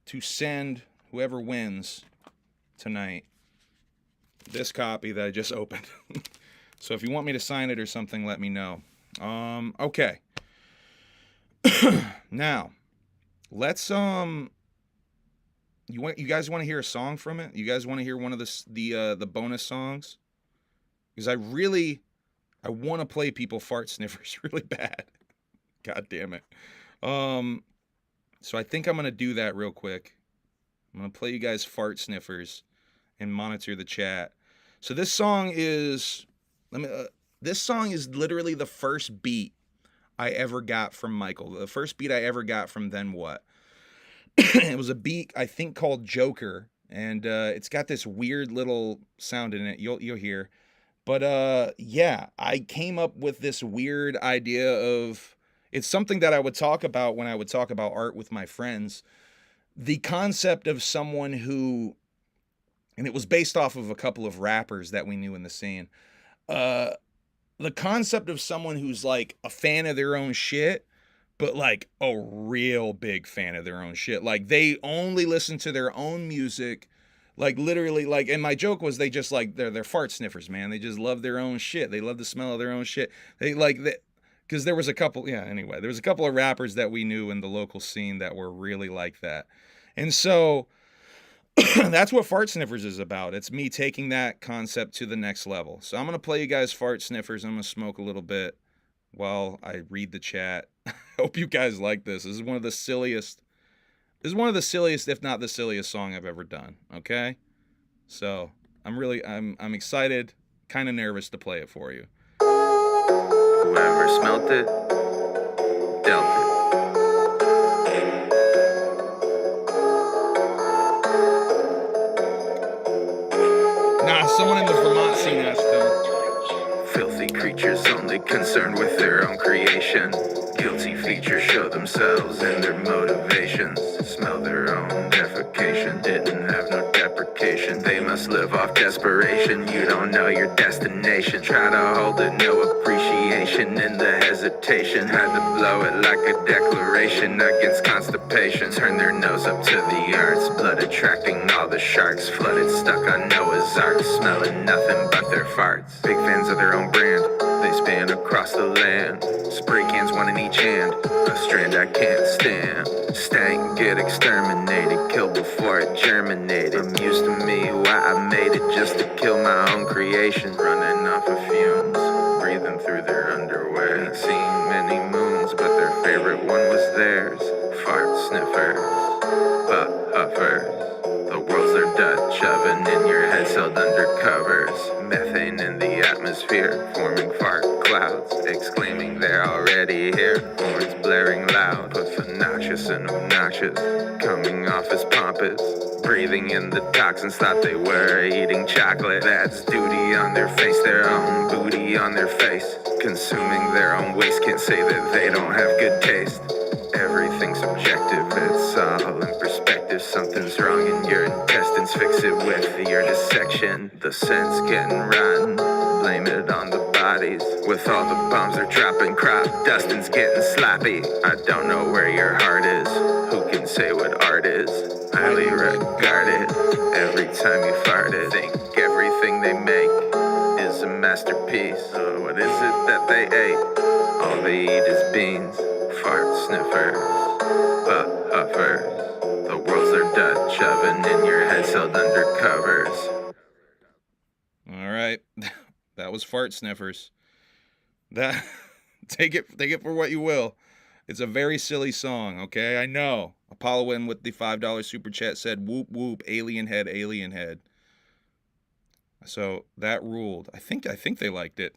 to send whoever wins tonight this copy that I just opened. So if you want me to sign it or something, let me know. Okay. Now, let's you guys want to hear a song from it? You guys want to hear one of the bonus songs? Because I want to play People Fart Sniffers really bad. God damn it. So I think I'm going to do that real quick. I'm going to play you guys Fart Sniffers and monitor the chat. So this song is literally the first beat I ever got from Michael. The first beat I ever got from Then What? It was a beat I think called Joker, and it's got this weird little sound in it. You'll hear. But yeah, I came up with this weird idea of, it's something that I would talk about when I would talk about art with my friends. The concept of someone who, and it was based off of a couple of rappers that we knew in the scene. The concept of someone who's like a fan of their own shit, but like a real big fan of their own shit. Like they only listen to their own music, like literally, like, and my joke was they just like, they're fart sniffers, man. They just love their own shit. They love the smell of their own shit. They like that. Because there was a couple of rappers that we knew in the local scene that were really like that. And so that's what Fart Sniffers is about. It's me taking that concept to the next level. So I'm going to play you guys Fart Sniffers. I'm going to smoke a little bit while I read the chat. I hope you guys like this. This is one of the silliest, if not the silliest song I've ever done. Okay? So I'm excited, kind of nervous to play it for you. Whoever smelt it, dealt it. Nah, someone in the Vermont scene asked them. Filthy creatures only concerned with their own creation. Guilty features show themselves in their motivations. Smell their own defecation, didn't have no deprecation. They must live off desperation, you don't know your destination. Try to hold it, no appreciation in the hesitation. Had to blow it like a declaration against constipation. Turn their nose up to the arts, blood attracting all the sharks. Flooded, stuck on Noah's Ark, smelling nothing but their farts. Big fans of their own brand, they span across the land. Spray cans, one in each hand, a strand I can't stand. Stank, get exterminated, kill before it germinated. Amused to me why I made it just to kill my own creation. Running off of fumes, breathing through their underwear. Ain't seen many moons, but their favorite one was theirs. Fart sniffers, butt huffers. The world's their Dutch oven, in your head sealed under covers. Methane in the atmosphere, forming fart clouds. Exclaiming they're already here, horns blaring loud. But for noxious and obnoxious, coming off as pompous. Breathing in the toxins, thought they were eating chocolate. That's duty on their face, their own booty on their face. Consuming their own waste, can't say that they don't have good taste. Everything's subjective, it's all in perspective. Something's wrong in your intestines, fix it with your dissection. The scent's getting rotten, blame it on the bodies. With all the bombs they're dropping, crop dusting's getting sloppy. I don't know where your heart is, who can say what art is? Highly regarded, every time you fart it. Think everything they make is a masterpiece. What is it that they ate? All they eat is beans. Fart sniffers, butt huffers. The world's their Dutch oven, in your head sealed under covers. All right, that was Fart Sniffers. That take it for what you will. It's a very silly song, okay? I know. Apollo Win with the $5 super chat said, "Whoop whoop, alien head, alien head." So that ruled. I think they liked it.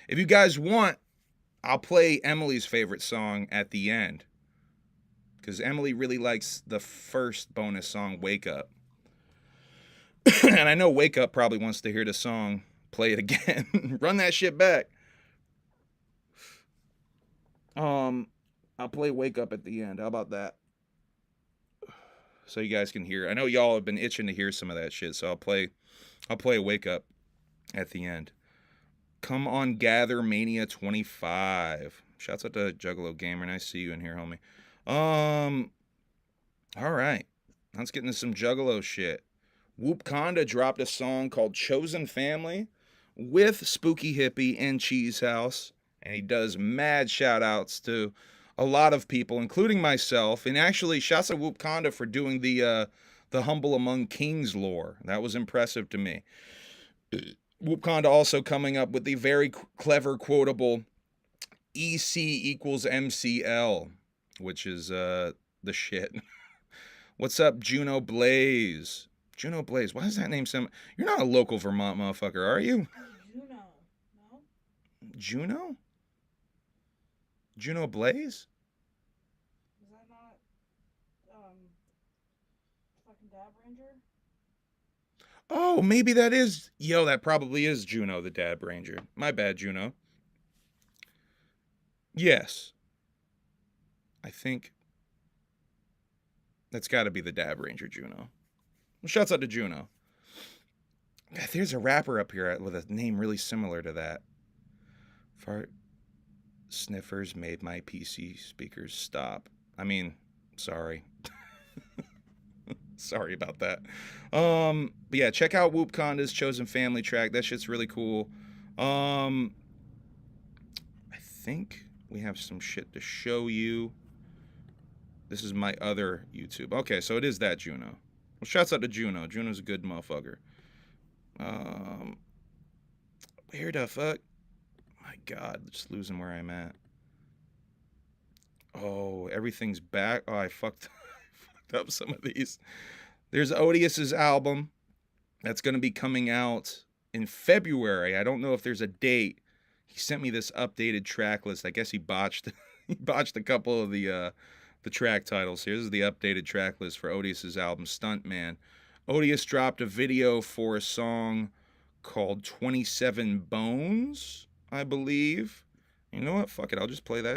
If you guys want, I'll play Emily's favorite song at the end, because Emily really likes the first bonus song, Wake Up. And I know Wake Up probably wants to hear the song. Play it again. Run that shit back. I'll play Wake Up at the end. How about that? So you guys can hear. I know y'all have been itching to hear some of that shit, so I'll play Wake Up at the end. Come on, Gather Mania 25. Shouts out to Juggalo Gamer. Nice to see you in here, homie. All right. Let's get into some Juggalo shit. Whoop Conda dropped a song called Chosen Family with Spooky Hippie and Cheese House. And he does mad shout outs to a lot of people, including myself. And actually, shouts out Whoop Conda for doing the Humble Among Kings lore. That was impressive to me. Whoop Conda also coming up with the very clever, quotable EC equals MCL, which is the shit. What's up, Juno Blaze? Juno Blaze, why does that name sound... You're not a local Vermont motherfucker, are you? Juno, no? Juno? Juno Blaze? Is that not, fucking Dab Ranger? Oh, maybe that is... Yo, that probably is Juno, the Dab Ranger. My bad, Juno. Yes. I think... That's got to be the Dab Ranger, Juno. Well, shouts out to Juno. God, there's a rapper up here with a name really similar to that. Fart sniffers made my PC speakers stop. I mean, sorry. Sorry about that. But yeah, check out Whoop Conda's Chosen Family track. That shit's really cool. I think we have some shit to show you. This is my other YouTube. Okay, so it is that Juno. Well, shouts out to Juno. Juno's a good motherfucker. Where the fuck? My God, just losing where I'm at. Oh, everything's back. Oh, I fucked up some of these. There's Odious's album that's going to be coming out in February. I don't know if there's a date. He sent me this updated track list. I guess he botched a couple of the track titles. Here's the updated track list for Odious's album Stuntman. Odious dropped a video for a song called 27 Bones, I believe. You know what? Fuck it. I'll just play that.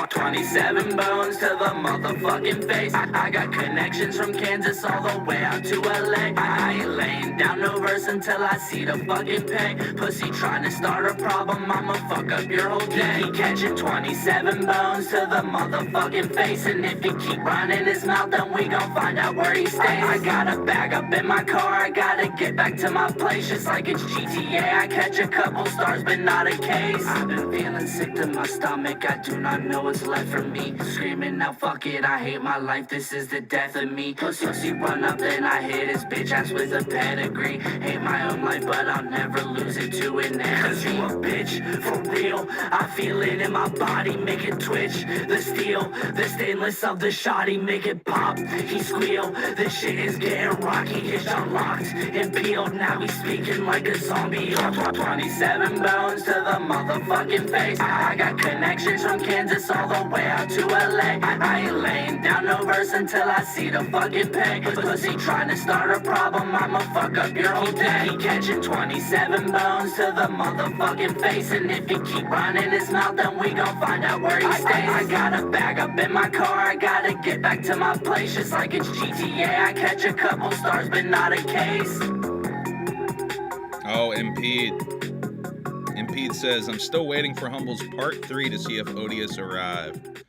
27 bones to the motherfucking face. I got connections from Kansas all the way out to LA. I ain't laying down no verse until I see the fucking pay. Pussy trying to start a problem, I'ma fuck up your whole day. He catching 27 bones to the motherfucking face. And if he keep running his mouth, then we gon' find out where he stays. I got a bag up in my car, I gotta get back to my place. Just like it's GTA, I catch a couple stars, but not a case. I've been feeling sick to my stomach, I do not know what's left for me. Screaming now, fuck it, I hate my life, this is the death of me. Pussy run up, then I hit his bitch ass with a pedigree. Hate my own life, but I'll never lose it to an enemy. Cause you a bitch, for real, I feel it in my body, make it twitch. The steel, the stainless of the shotty, make it pop. He squeal, this shit is getting rocky. His jaw locked and peeled, now he's speaking like a zombie. 27 bones to the motherfucking face. I got connections from Kansas all the way out to LA. I ain't laying down no verse until I see the fucking pay. Pussy trying to start a problem, I'ma fuck up your whole day. He catching 27 bones to the motherfucking face. And if he keep running his mouth, then we gon' find out where he stays. I got a bag up in my car, I gotta get back to my place. Just like it's GTA, I catch a couple stars, but not a case. Oh, Impede says, I'm still waiting for Humble's part 3 to see if Odious arrived.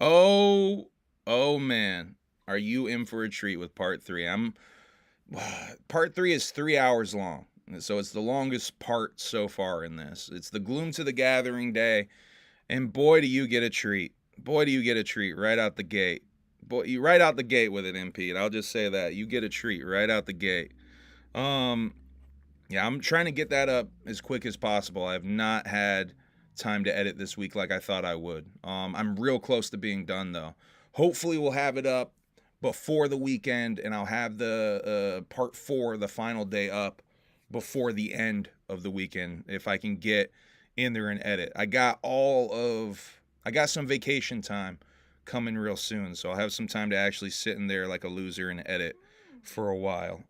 Oh man. Are you in for a treat with part 3? Part 3 is 3 hours long. So it's the longest part so far in this. It's the Gloom to the Gathering Day. And boy, do you get a treat. Boy, do you get a treat right out the gate. Boy, you right out the gate with it, Impede. I'll just say that. You get a treat right out the gate. Yeah, I'm trying to get that up as quick as possible. I have not had time to edit this week like I thought I would. I'm real close to being done, though. Hopefully we'll have it up before the weekend, and I'll have the part 4, the final day, up before the end of the weekend, if I can get in there and edit. I got I got some vacation time coming real soon, so I'll have some time to actually sit in there like a loser and edit for a while.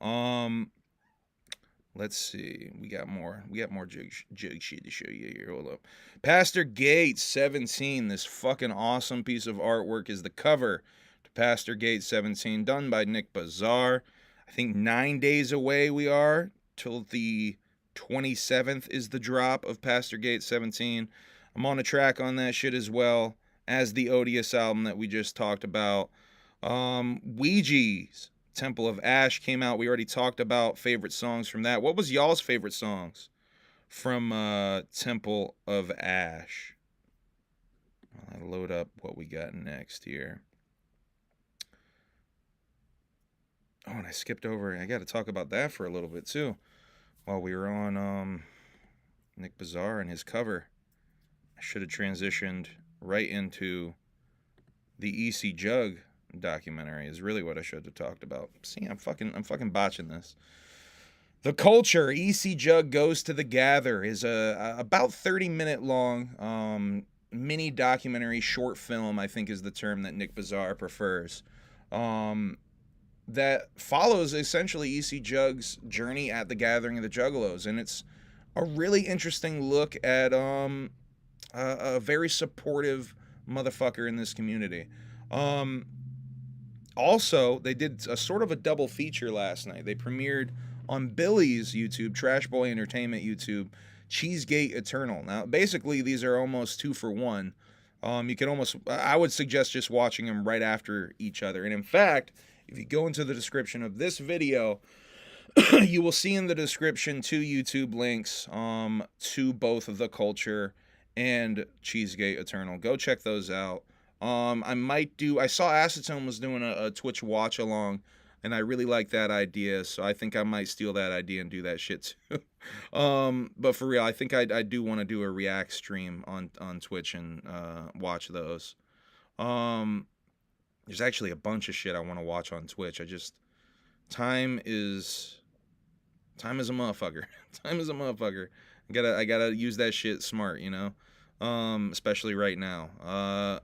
Let's see. We got more jug shit to show you here. Hold up. Pastor Gates 17. This fucking awesome piece of artwork is the cover to Pastor Gates 17, done by Nicc Bazaar. I think 9 days away we are till the 27th is the drop of Pastor Gates 17. I'm on a track on that shit as well as the Odious album that we just talked about. Ouija's Temple of Ash came out. We already talked about favorite songs from that. What was y'all's favorite songs from Temple of Ash? I'll load up what we got next here. Oh, and I skipped over. I got to talk about that for a little bit too. While we were on Nicc Bazaar and his cover, I should have transitioned right into the EC Jug documentary. Is really what I should have talked about. See, I'm fucking botching this. The Culture, EC Jug Goes to the Gather is a about 30-minute long mini documentary short film, I think is the term that Nicc Bazaar prefers. That follows essentially EC Jug's journey at the gathering of the Juggalos, and it's a really interesting look at a very supportive motherfucker in this community. Also, they did a sort of a double feature last night. They premiered on Billy's YouTube, Trash Boy Entertainment YouTube, Cheesegate Eternal. Now, basically, these are almost 2 for 1. You can almost, I would suggest just watching them right after each other. And in fact, if you go into the description of this video, you will see in the description 2 YouTube links to both The Culture and Cheesegate Eternal. Go check those out. I saw Acetone was doing a Twitch watch along, and I really like that idea, so I think I might steal that idea and do that shit too. But for real, I think I do want to do a react stream on Twitch and watch those. There's actually a bunch of shit I want to watch on Twitch. Time is a motherfucker. Time is a motherfucker. I gotta use that shit smart, you know? Especially right now.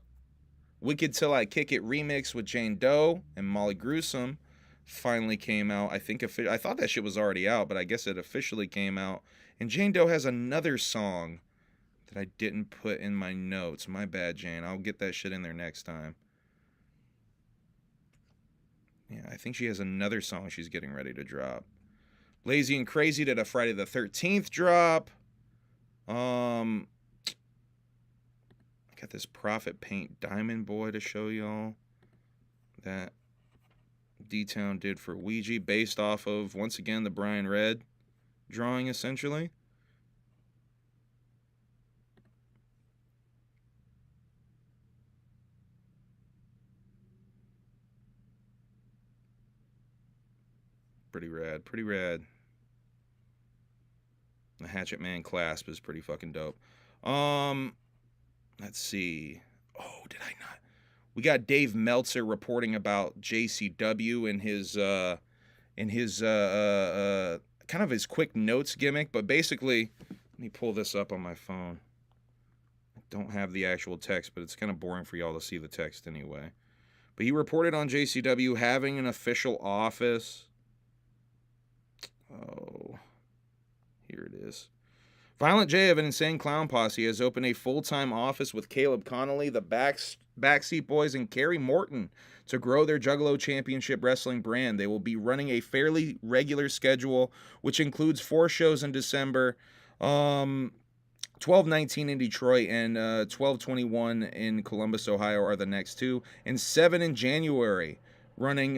Wicked Till I Kick It remix with Jane Doe and Molly Gruesome finally came out. I thought that shit was already out, but I guess it officially came out. And Jane Doe has another song that I didn't put in my notes. My bad, Jane. I'll get that shit in there next time. Yeah, I think she has another song she's getting ready to drop. Lazy and Crazy did a Friday the 13th drop. I got this Profit Paint Diamond Boy to show y'all that D-Town did for Ouija, based off of, once again, the Brian Red drawing, essentially. Pretty rad, pretty rad. The Hatchet Man clasp is pretty fucking dope. Let's see. Oh, did I not? We got Dave Meltzer reporting about JCW and his kind of his quick notes gimmick, but basically, let me pull this up on my phone. I don't have the actual text, but it's kind of boring for y'all to see the text anyway. But he reported on JCW having an official office. Oh, here it is. Violent J of an Insane Clown Posse has opened a full-time office with Caleb Connolly, the Backseat Boys, and Kerry Morton to grow their Juggalo Championship Wrestling brand. They will be running a fairly regular schedule, which includes 4 shows in December, 12/19 in Detroit, and 12/21 in Columbus, Ohio are the next 2, and 7 in January. Running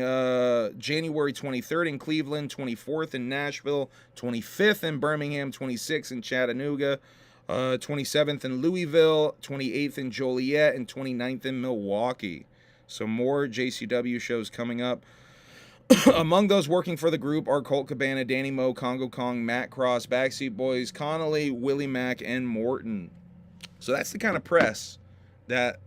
January 23rd in Cleveland, 24th in Nashville, 25th in Birmingham, 26th in Chattanooga, 27th in Louisville, 28th in Joliet, and 29th in Milwaukee. So more JCW shows coming up. Among those working for the group are Colt Cabana, Danny Moe, Congo Kong, Matt Cross, Backseat Boys, Connolly, Willie Mack, and Morton. So that's the kind of press that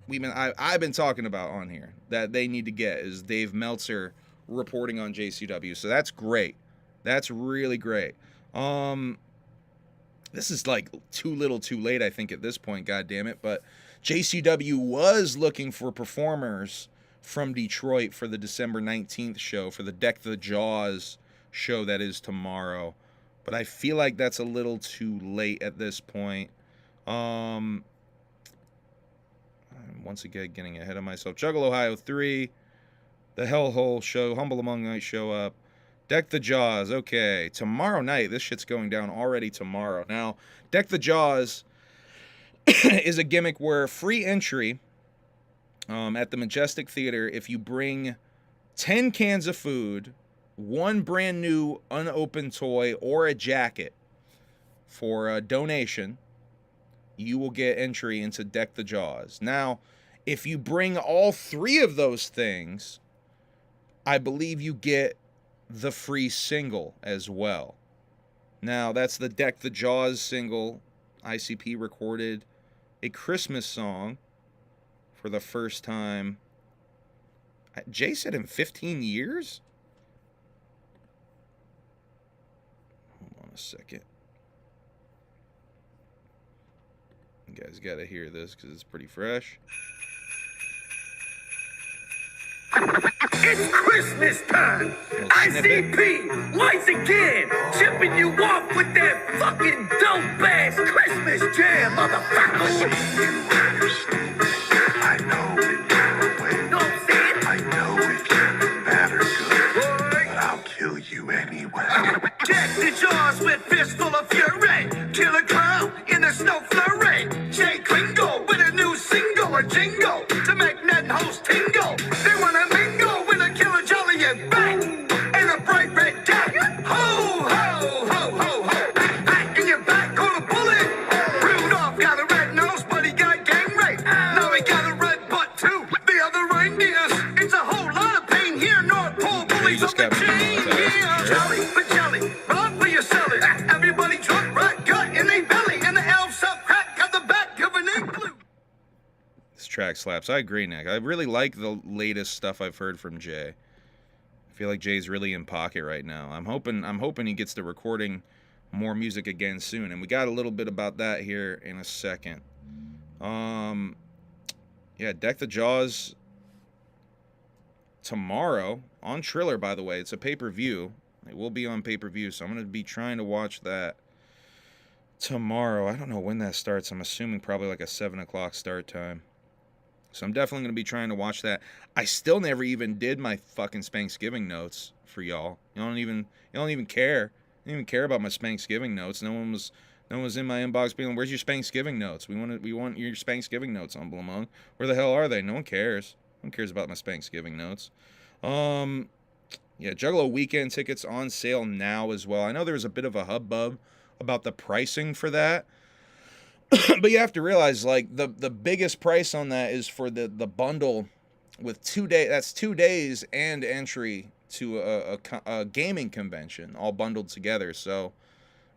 I've been talking about on here that they need to get, is Dave Meltzer reporting on JCW. So that's great. That's really great. This is like too little too late, I think, at this point, god damn it. But JCW was looking for performers from Detroit for the December 19th show, for the Deck the Jaws show that is tomorrow. But I feel like that's a little too late at this point. I'm once again getting ahead of myself. Juggalo Ohio 3, the Hellhole show, Humble Among Us show up. Deck the Jaws, okay. Tomorrow night, this shit's going down already tomorrow. Now, Deck the Jaws is a gimmick where free entry at the Majestic Theater, if you bring 10 cans of food, one brand new unopened toy, or a jacket for a donation, you will get entry into Deck the Jaws. Now, if you bring all 3 of those things, I believe you get the free single as well. Now, that's the Deck the Jaws single. ICP recorded a Christmas song for the first time. Jay said in 15 years? Hold on a second. You guys gotta hear this because it's pretty fresh. It's Christmas time. ICP, once again, chipping you off with that fucking dope ass Christmas jam, motherfucker. I know it your way. Know what I'm saying? I know if you're bad or good, but I'll kill you anyway. Deck the Jaws with fistful of fury. Killer clown in a snow flurry. Jay Kringle with a new single or jingle to make net host tingle. They wanna mingle with a killer jolly and bang and a bright red deck. Ho, ho, ho, ho, ho. Back in your back on a bullet. Rudolph got a red nose, but he got gang rape. Now he got a red butt too. The other reindeers, it's a whole lot of pain here. North Pole bullies just on the got chain. Yeah, jolly but jolly. Run for your cellar. Everybody drunk, right gut in their belly, and the elves up crack at the back of an igloo. This track slaps. I agree, Nick. I really like the latest stuff I've heard from Jay. I feel like Jay's really in pocket right now. I'm hoping he gets to recording more music again soon, and we got a little bit about that here in a second. Yeah, Deck the Jaws tomorrow on Triller, by the way. It's a pay-per-view. It will be on pay-per-view, so I'm going to be trying to watch that tomorrow. I don't know when that starts. I'm assuming probably like a 7 o'clock start time. So I'm definitely going to be trying to watch that. I still never even did my fucking Spanksgiving notes for y'all. You don't even care. You don't even care about my Spanksgiving notes. No one was in my inbox being, "Where's your Spanksgiving notes? We want your Spanksgiving notes on Blumong. Where the hell are they?" No one cares. No one cares about my Spanksgiving notes. Yeah, Juggalo Weekend tickets on sale now as well. I know there's a bit of a hubbub about the pricing for that. But you have to realize, like, the biggest price on that is for the bundle with 2 days. That's 2 days and entry to a gaming convention, all bundled together. So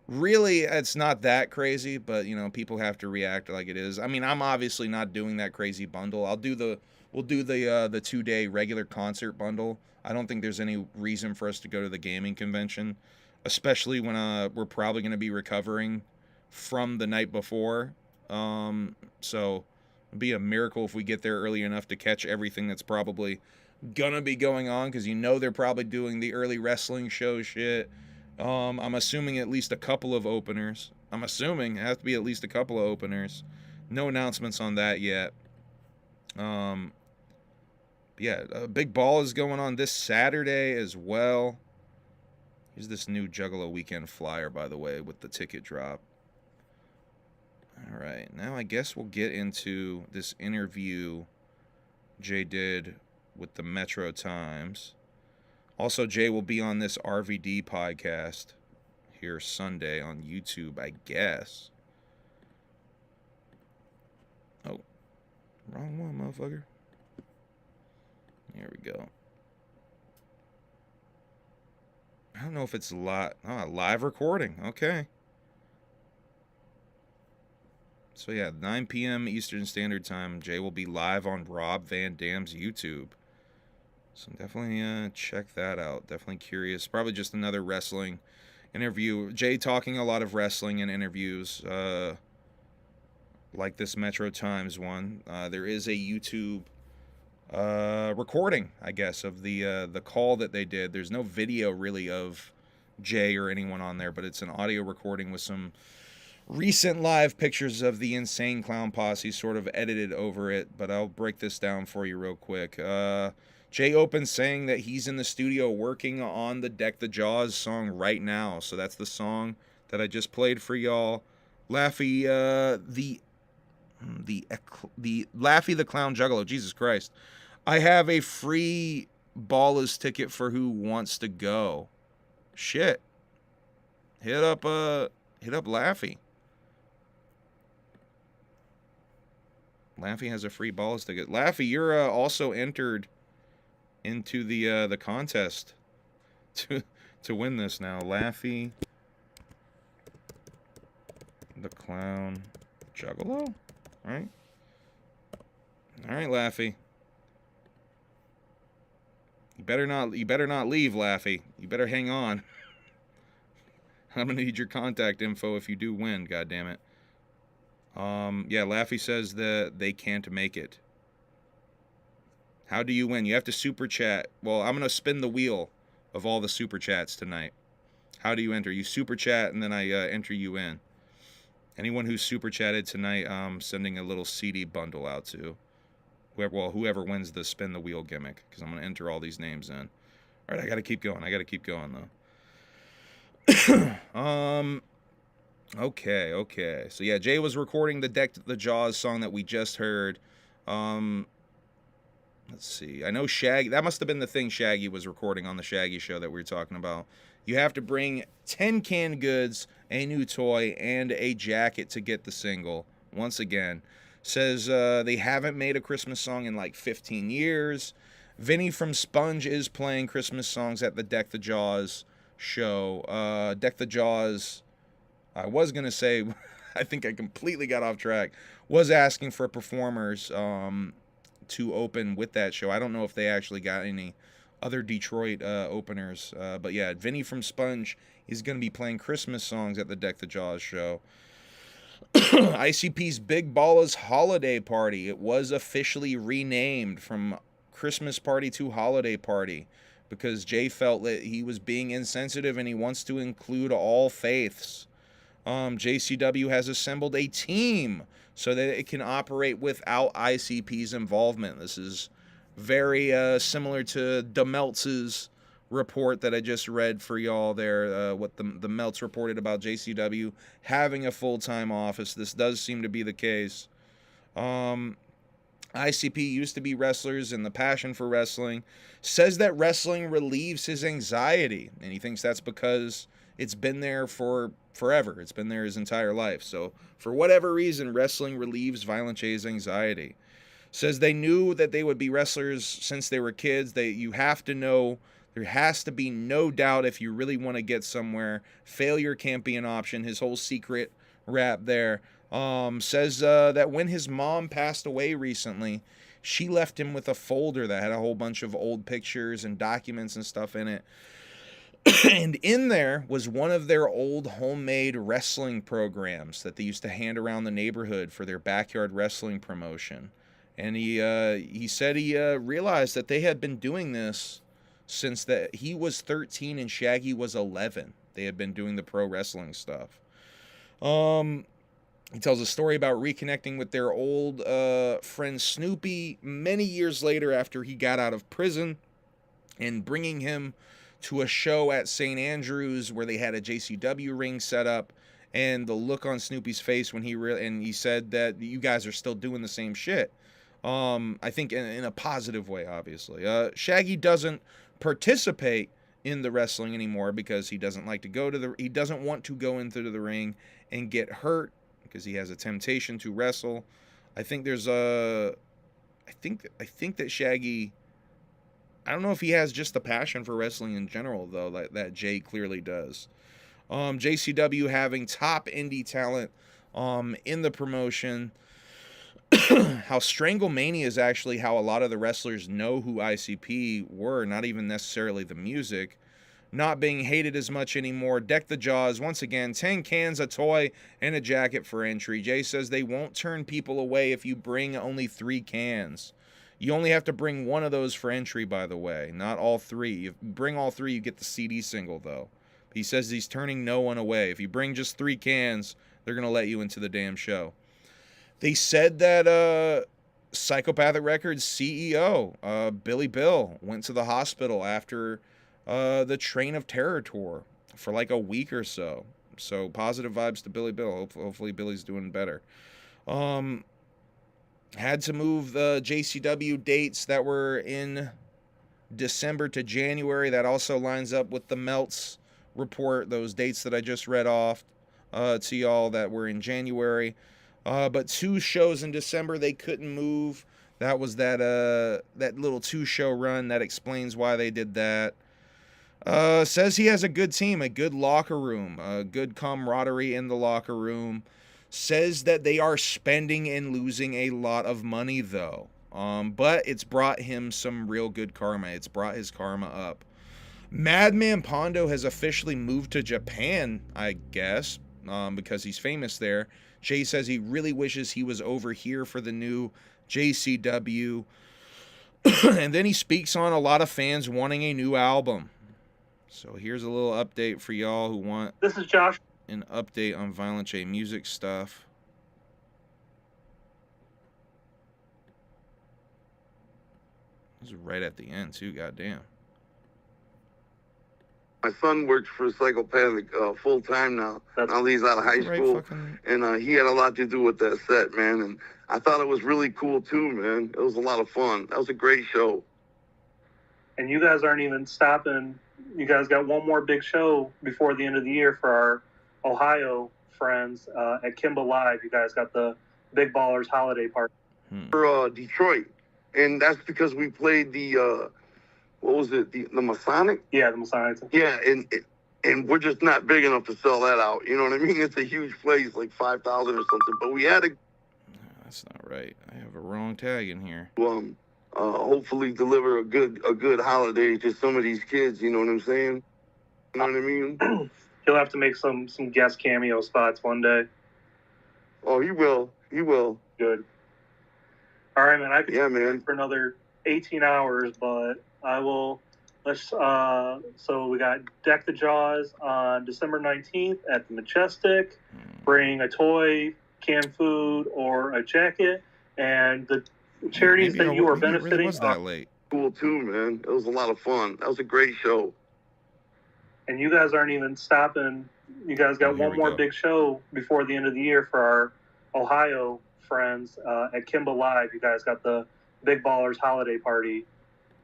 really, it's not that crazy, but you know, people have to react like it is. I mean, I'm obviously not doing that crazy bundle. We'll do the 2-day regular concert bundle. I don't think there's any reason for us to go to the gaming convention, especially when we're probably going to be recovering from the night before. So it'd be a miracle if we get there early enough to catch everything that's probably gonna be going on, because you know they're probably doing the early wrestling show shit. I'm assuming at least a couple of openers. I'm assuming it has to be at least a couple of openers. No announcements on that yet. Yeah, a big ball is going on this Saturday as well. Here's this new Juggalo Weekend flyer, by the way, with the ticket drop. All right, now I guess we'll get into this interview Jay did with the Metro Times. Also, Jay will be on this RVD podcast here Sunday on YouTube, I guess. Oh, wrong one, motherfucker. Here we go. I don't know if it's live recording. Okay. So yeah, 9 p.m. Eastern Standard Time. Jay will be live on Rob Van Dam's YouTube. So definitely check that out. Definitely curious. Probably just another wrestling interview. Jay talking a lot of wrestling in interviews. like this Metro Times one. There is a YouTube recording, I guess, of the call that they did. There's no video really of Jay or anyone on there, but it's an audio recording with some recent live pictures of the Insane Clown Posse sort of edited over it. But I'll break this down for you real quick. Jay opens saying that he's in the studio working on the Deck the Jaws song right now. So that's the song that I just played for y'all. Laffy, the Laffy the Clown Juggalo. Jesus Christ. I have a free Ballas ticket for who wants to go. Shit. Hit up Laffy. Laffy has a free Ballas ticket. Laffy, you're also entered into the contest to win this now. Laffy the Clown Juggalo? All right, Laffy. You better not leave, Laffy. You better hang on. I'm gonna need your contact info if you do win, goddammit. Yeah, Laffy says that they can't make it. How do you win? You have to super chat. Well, I'm gonna spin the wheel of all the super chats tonight. How do you enter? You super chat and then I enter you in. Anyone who's super chatted tonight, I'm sending a little CD bundle out to. Whoever wins the spin the wheel gimmick, because I'm gonna enter all these names in. All right, I gotta keep going. Though. Okay. So yeah, Jay was recording the Deck the Jaws song that we just heard. Let's see. I know Shaggy. That must have been the thing Shaggy was recording on the Shaggy Show that we were talking about. You have to bring 10 canned goods, a new toy, and a jacket to get the single. Once again, says they haven't made a Christmas song in like 15 years. Vinny from Sponge is playing Christmas songs at the Deck the Jaws show. Deck the Jaws, I was going to say, I think I completely got off track, was asking for performers to open with that show. I don't know if they actually got any other Detroit openers. But yeah, Vinny from Sponge is going to be playing Christmas songs at the Deck the Jaws show. ICP's Big Ballas Holiday Party. It was officially renamed from Christmas Party to Holiday Party because Jay felt that he was being insensitive and he wants to include all faiths. JCW has assembled a team so that it can operate without ICP's involvement. This is very similar to the MELTZ's report that I just read for y'all there, what the MELTZ reported about JCW having a full-time office. This does seem to be the case. ICP used to be wrestlers and the passion for wrestling. Says that wrestling relieves his anxiety, and he thinks that's because it's been there for forever. It's been there his entire life. So for whatever reason, wrestling relieves Violent J's anxiety. Says they knew that they would be wrestlers since they were kids. You have to know, there has to be no doubt if you really want to get somewhere. Failure can't be an option. His whole secret rap there. Says that when his mom passed away recently, she left him with a folder that had a whole bunch of old pictures and documents and stuff in it. And in there was one of their old homemade wrestling programs that they used to hand around the neighborhood for their backyard wrestling promotion. And he said he realized that they had been doing this since that he was 13 and Shaggy was 11. They had been doing the pro wrestling stuff. He tells a story about reconnecting with their old friend Snoopy many years later after he got out of prison and bringing him to a show at St. Andrews where they had a JCW ring set up, and the look on Snoopy's face when he said that you guys are still doing the same shit. I think in a positive way, obviously. Shaggy doesn't participate in the wrestling anymore because he doesn't like to he doesn't want to go into the ring and get hurt because he has a temptation to wrestle. I think there's I think that Shaggy, I don't know if he has just a passion for wrestling in general, though, that Jay clearly does. JCW having top indie talent in the promotion. How Stranglemania is actually how a lot of the wrestlers know who ICP were, not even necessarily the music. not being hated as much anymore. Deck the Jaws. Once again, 10 cans, a toy, and a jacket for entry. Jay says they won't turn people away if you bring only 3 cans. You only have to bring one of those for entry, by the way, not all 3. If you bring all 3, you get the CD single, though. He says he's turning no one away. If you bring just 3 cans, they're going to let you into the damn show. They said that Psychopathic Records CEO, Billy Bill, went to the hospital after the Train of Terror tour for like a week or so. So positive vibes to Billy Bill. Hopefully Billy's doing better. Had to move the JCW dates that were in December to January. That also lines up with the MELTZ report, those dates that I just read off to y'all that were in January. But 2 shows in December they couldn't move. That was that little 2-show run. That explains why they did that. Says he has a good team, a good locker room, a good camaraderie in the locker room. Says that they are spending and losing a lot of money, though. But it's brought him some real good karma. It's brought his karma up. Madman Pondo has officially moved to Japan, I guess, because he's famous there. Jay says he really wishes he was over here for the new JCW. And then he speaks on a lot of fans wanting a new album. So here's a little update for y'all who want This is Josh. An update on Violent J music stuff. This is right at the end, too, goddamn. My son works for Psychopathic full time now. Now he's out of high school, and he had a lot to do with that set, man. And I thought it was really cool too, man. It was a lot of fun. That was a great show. And you guys aren't even stopping. You guys got one more big show before the end of the year for our Ohio friends at Kimba Live. You guys got the Big Ballers holiday party. For Detroit, and that's because we played the what was it? The Masonic? Yeah, the Masonic. Yeah, and we're just not big enough to sell that out. You know what I mean? It's a huge place, like 5,000 or something. But we had to. That's not right. I have a wrong tag in here. Hopefully deliver a good holiday to some of these kids. You know what I'm saying? You know what I mean? He'll have to make some guest cameo spots one day. Oh, he will. He will. Good. All right, man. I could man. for another 18 hours, but I will. So we got Deck the Jaws on December 19th at the Majestic. Bring a toy, canned food, or a jacket, and the charities that you are benefiting. Really was that late? Cool too, man. It was a lot of fun. That was a great show. And you guys aren't even stopping. You guys got one more big show before the end of the year for our Ohio friends at Kimba Live. You guys got the Big Ballers holiday party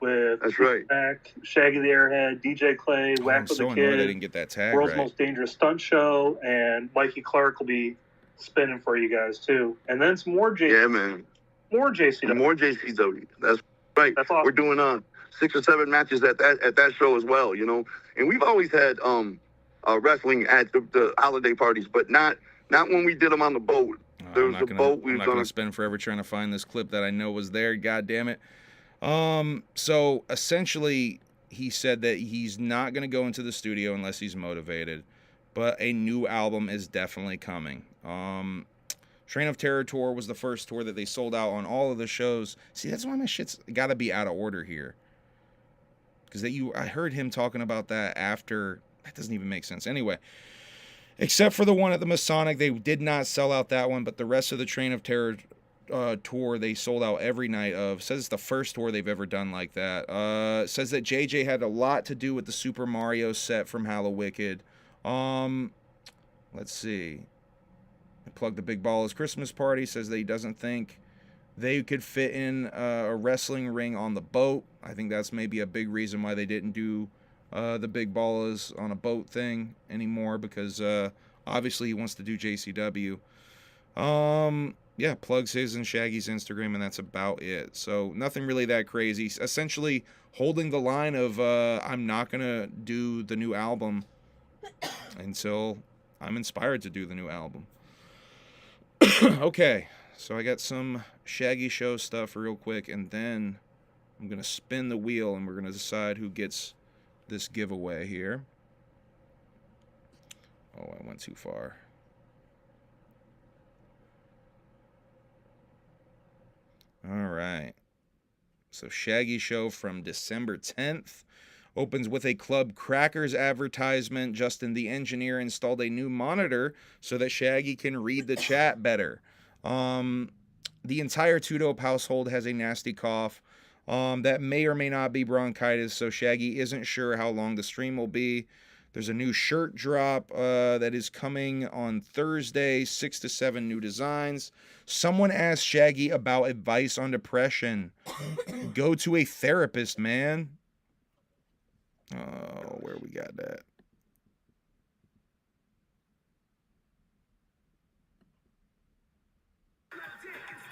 with That's right. Mac, Shaggy the Airhead, DJ Clay, Whack with the Kid. I didn't get that tag World's right. Most Dangerous Stunt Show, and Mikey Clark will be spinning for you guys too. And then some more Yeah, man. More JCW. More JCW. That's right. That's awesome. We're doing 6 or 7 matches at that show as well, you know. And we've always had wrestling at the holiday parties, but not when we did them on the boat. There was the boat. I'm not gonna spend forever trying to find this clip that I know was there. God damn it. So essentially, he said that he's not gonna go into the studio unless he's motivated, but a new album is definitely coming. Train of Terror tour was the first tour that they sold out on all of the shows. See, that's why my shit's got to be out of order here. Because I heard him talking about that after. That doesn't even make sense. Anyway, except for the one at the Masonic, they did not sell out that one. But the rest of the Train of Terror tour, they sold out every night of. Says it's the first tour they've ever done like that. Says that JJ had a lot to do with the Super Mario set from Juggalo Wicked. Let's see. Plug the Big Ballers Christmas party. Says that he doesn't think they could fit in a wrestling ring on the boat. I think that's maybe a big reason why they didn't do the Big Ballers on a boat thing anymore, because obviously he wants to do JCW. Yeah, plugs his and Shaggy's Instagram, and that's about it. So nothing really that crazy. Essentially holding the line of I'm not going to do the new album until I'm inspired to do the new album. Okay, so I got some Shaggy Show stuff real quick, and then I'm going to spin the wheel, and we're going to decide who gets this giveaway here. Oh, I went too far. All right. So Shaggy Show from December 10th opens with a Club Crackers advertisement. Justin the engineer installed a new monitor so that Shaggy can read the chat better. The entire Two-Dope household has a nasty cough that may or may not be bronchitis, so Shaggy isn't sure how long the stream will be. There's a new shirt drop that is coming on Thursday, 6 to 7 new designs. Someone asked Shaggy about advice on depression. Go to a therapist, man. Oh, where we got that?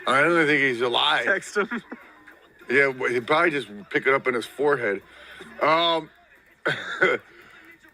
I don't think he's alive. Text him. Yeah, he'd probably just pick it up in his forehead.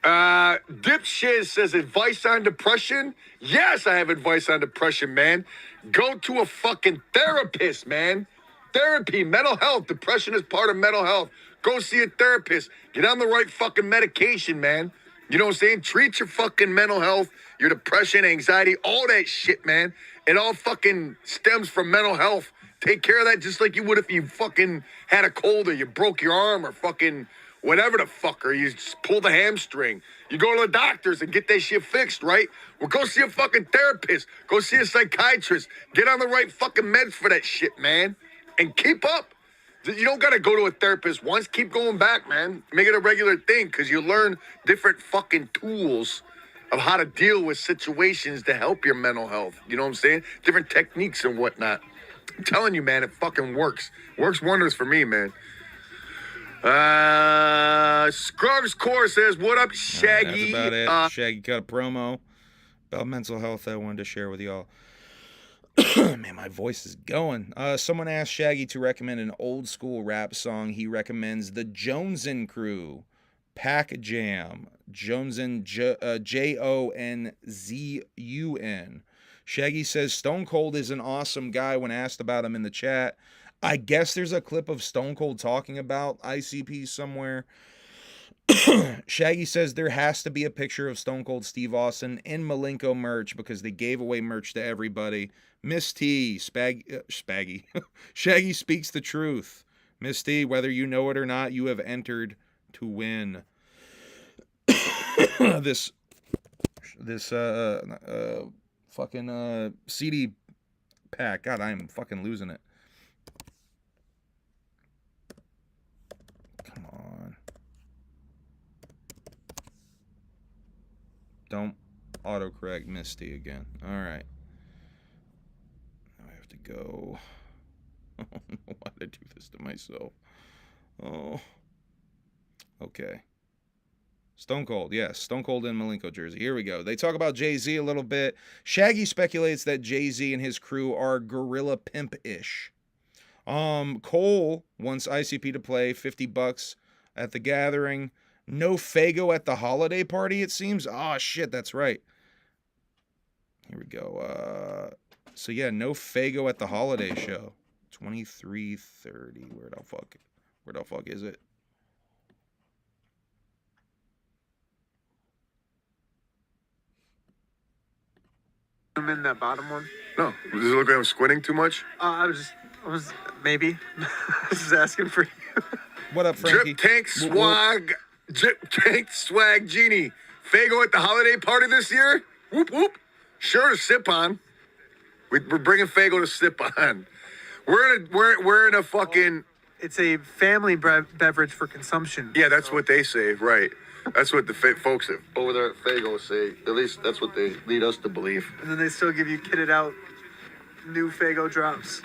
Dipshiz says advice on depression. Yes, I have advice on depression, man. Go to a fucking therapist, man. Therapy, mental health. Depression is part of mental health. Go see a therapist. Get on the right fucking medication, man. You know what I'm saying? Treat your fucking mental health, your depression, anxiety, all that shit, man. It all fucking stems from mental health. Take care of that just like you would if you fucking had a cold or you broke your arm or fucking whatever the fuck, or you just pulled a hamstring. You go to the doctors and get that shit fixed, right? Well, go see a fucking therapist. Go see a psychiatrist. Get on the right fucking meds for that shit, man. And keep up. You don't got to go to a therapist once. Keep going back, man. Make it a regular thing because you learn different fucking tools of how to deal with situations to help your mental health. You know what I'm saying? Different techniques and whatnot. I'm telling you, man, it fucking works. Works wonders for me, man. Scruggs Core says, what up, Shaggy? That's about it. Shaggy got a promo about mental health I wanted to share with y'all. Man, my voice is going. Someone asked Shaggy to recommend an old school rap song. He recommends the Jonesin Crew, Pack Jam, Jonesin, Jonzun. Shaggy says Stone Cold is an awesome guy when asked about him in the chat. I guess there's a clip of Stone Cold talking about ICP somewhere. Shaggy says there has to be a picture of Stone Cold Steve Austin in Malenko merch because they gave away merch to everybody. Miss T, Spaggy. Shaggy speaks the truth. Miss T, whether you know it or not, you have entered to win. this fucking CD pack. God, I'm fucking losing it. Come on. Don't autocorrect Misty again. All right. Now I have to go. Oh, no, why did I do this to myself? Oh. Okay. Stone Cold, yes. Stone Cold in Malenko jersey. Here we go. They talk about Jay-Z a little bit. Shaggy speculates that Jay-Z and his crew are gorilla pimp-ish. Cole wants ICP to play $50 at the gathering. No Fago at the holiday party, it seems. Oh, shit, that's right. Here we go. So, yeah, no Fago at the holiday show. 2330. Where the fuck is it? I'm in that bottom one. No. Does it look like I'm squinting too much? I was maybe. I was just asking for you. What up, Frankie? Drip Tank Swag Genie. Fago at the holiday party this year? Whoop, whoop. Sure to sip on. We're bringing Fago to sip on. We're in a fucking... It's a family beverage for consumption. Yeah, that's what they say, right. That's what the folks over there at Fago say. At least that's what they lead us to believe. And then they still give you kitted out new Fago drops.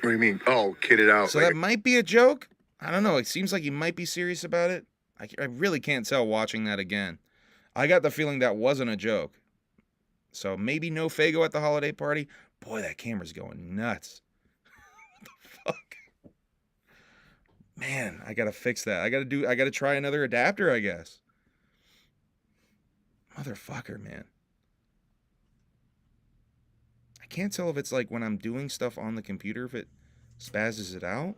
What do you mean? Oh, kitted out. So that might be a joke? I don't know. It seems like he might be serious about it. I really can't tell watching that again. I got the feeling that wasn't a joke. So maybe no Fago at the holiday party. Boy, that camera's going nuts. What the fuck? Man, I gotta fix that. I gotta try another adapter, I guess. Motherfucker, man. I can't tell if it's like when I'm doing stuff on the computer, if it spazzes it out.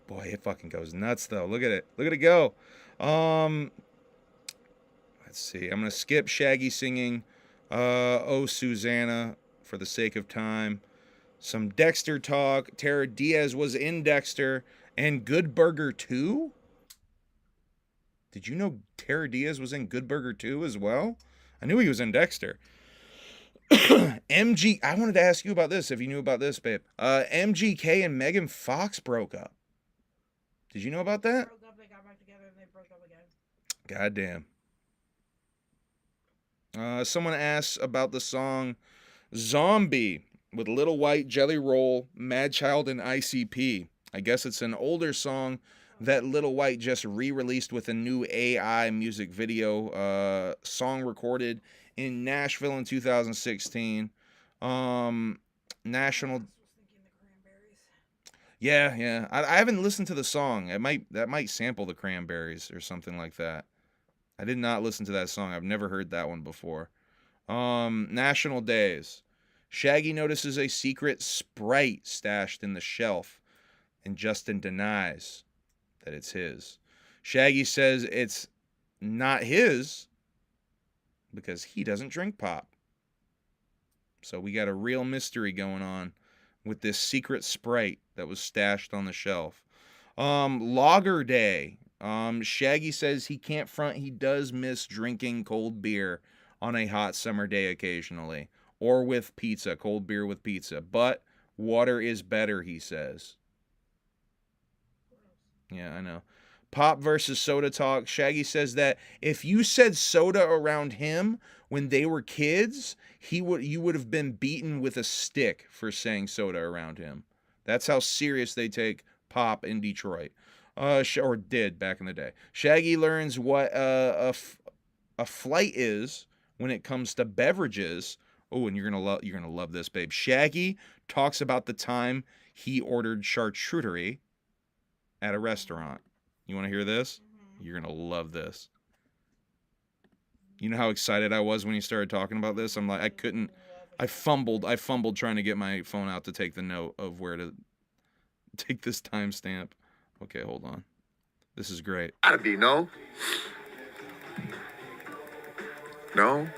Boy, it fucking goes nuts though. Look at it. Look at it go. Let's see. I'm gonna skip Shaggy singing "Oh Susanna" for the sake of time. Some Dexter talk. Tara Diaz was in Dexter and Good Burger 2. Did you know Tara Diaz was in Good Burger 2 as well? I knew he was in Dexter. MG, I wanted to ask you about this, if you knew about this, babe. MGK and Megan Fox broke up. Did you know about that? Broke up, they got back together, and they broke up again. Goddamn. Someone asks about the song Zombie with Little White, Jelly Roll, Mad Child, and ICP. I guess it's an older song that Little White just re-released with a new AI music video, song recorded in Nashville in 2016. National. Yeah. I haven't listened to the song. That might sample the Cranberries or something like that. I did not listen to that song. I've never heard that one before. National Days. Shaggy notices a secret Sprite stashed in the shelf, and Justin denies that it's his. Shaggy says it's not his because he doesn't drink pop. So we got a real mystery going on with this secret Sprite that was stashed on the shelf. Lager Day. Shaggy says he can't front. He does miss drinking cold beer on a hot summer day occasionally. Or with pizza, cold beer with pizza. But water is better, he says. Yeah, I know. Pop versus soda talk. Shaggy says that if you said soda around him when they were kids, you would have been beaten with a stick for saying soda around him. That's how serious they take Pop in Detroit. Or did back in the day. Shaggy learns what a flight is when it comes to beverages. Oh, and you're gonna love this, babe. Shaggy talks about the time he ordered charcuterie at a restaurant. You want to hear this? You're gonna love this. You know how excited I was when he started talking about this? I'm like, I fumbled trying to get my phone out to take the note of where to take this timestamp. Okay, hold on. This is great. Gotta be, no? No?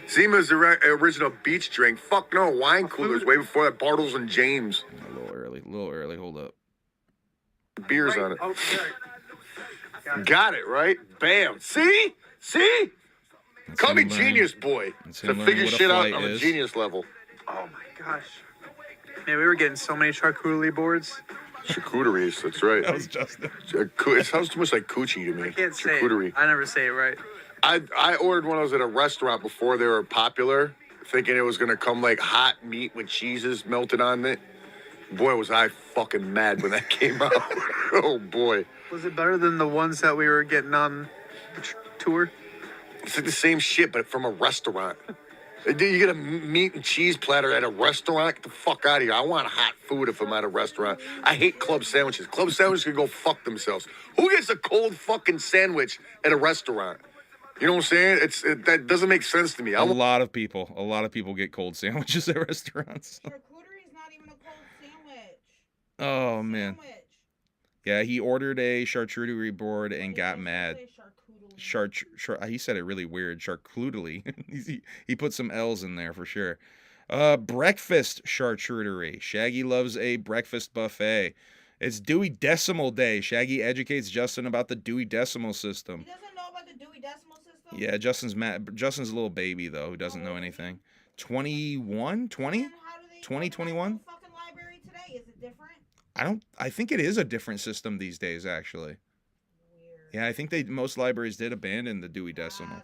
Zima's original beach drink. Fuck no, wine coolers way before that. Bartles and James. A little early. Hold up. Beers on it. Got it, right? Bam. See? Call me genius, boy. To figure shit out on a genius level. Oh my gosh. Man, we were getting so many charcuterie boards. Charcuteries, that's right. That was Justin. It sounds too much like coochie to me. I can't say charcuterie. it. I never say it right. I ordered one of those at a restaurant before they were popular, thinking it was going to come like hot meat with cheeses melted on it. Boy, was I fucking mad when that came out. Oh, boy. Was it better than the ones that we were getting on the tour? It's like the same shit, but from a restaurant. You get a meat and cheese platter at a restaurant? Get the fuck out of here. I want hot food if I'm at a restaurant. I hate club sandwiches. Club sandwiches can go fuck themselves. Who gets a cold fucking sandwich at a restaurant? You know what I'm saying? That doesn't make sense to me. A lot of people get cold sandwiches at restaurants. Charcuterie's not even a cold sandwich. Oh, man. Yeah, he ordered a charcuterie board and got mad. He said it really weird. Charcuterie. He put some L's in there for sure. Breakfast charcuterie. Shaggy loves a breakfast buffet. It's Dewey Decimal Day. Shaggy educates Justin about the Dewey Decimal System. He doesn't know about the Dewey Decimal System? Yeah, Justin's mad. Justin's a little baby, though, who doesn't know anything. 21? 20? 2021? Fucking library today. Is it different? I think it is a different system these days, actually. Weird. Yeah, I think most libraries did abandon the Dewey Decimal.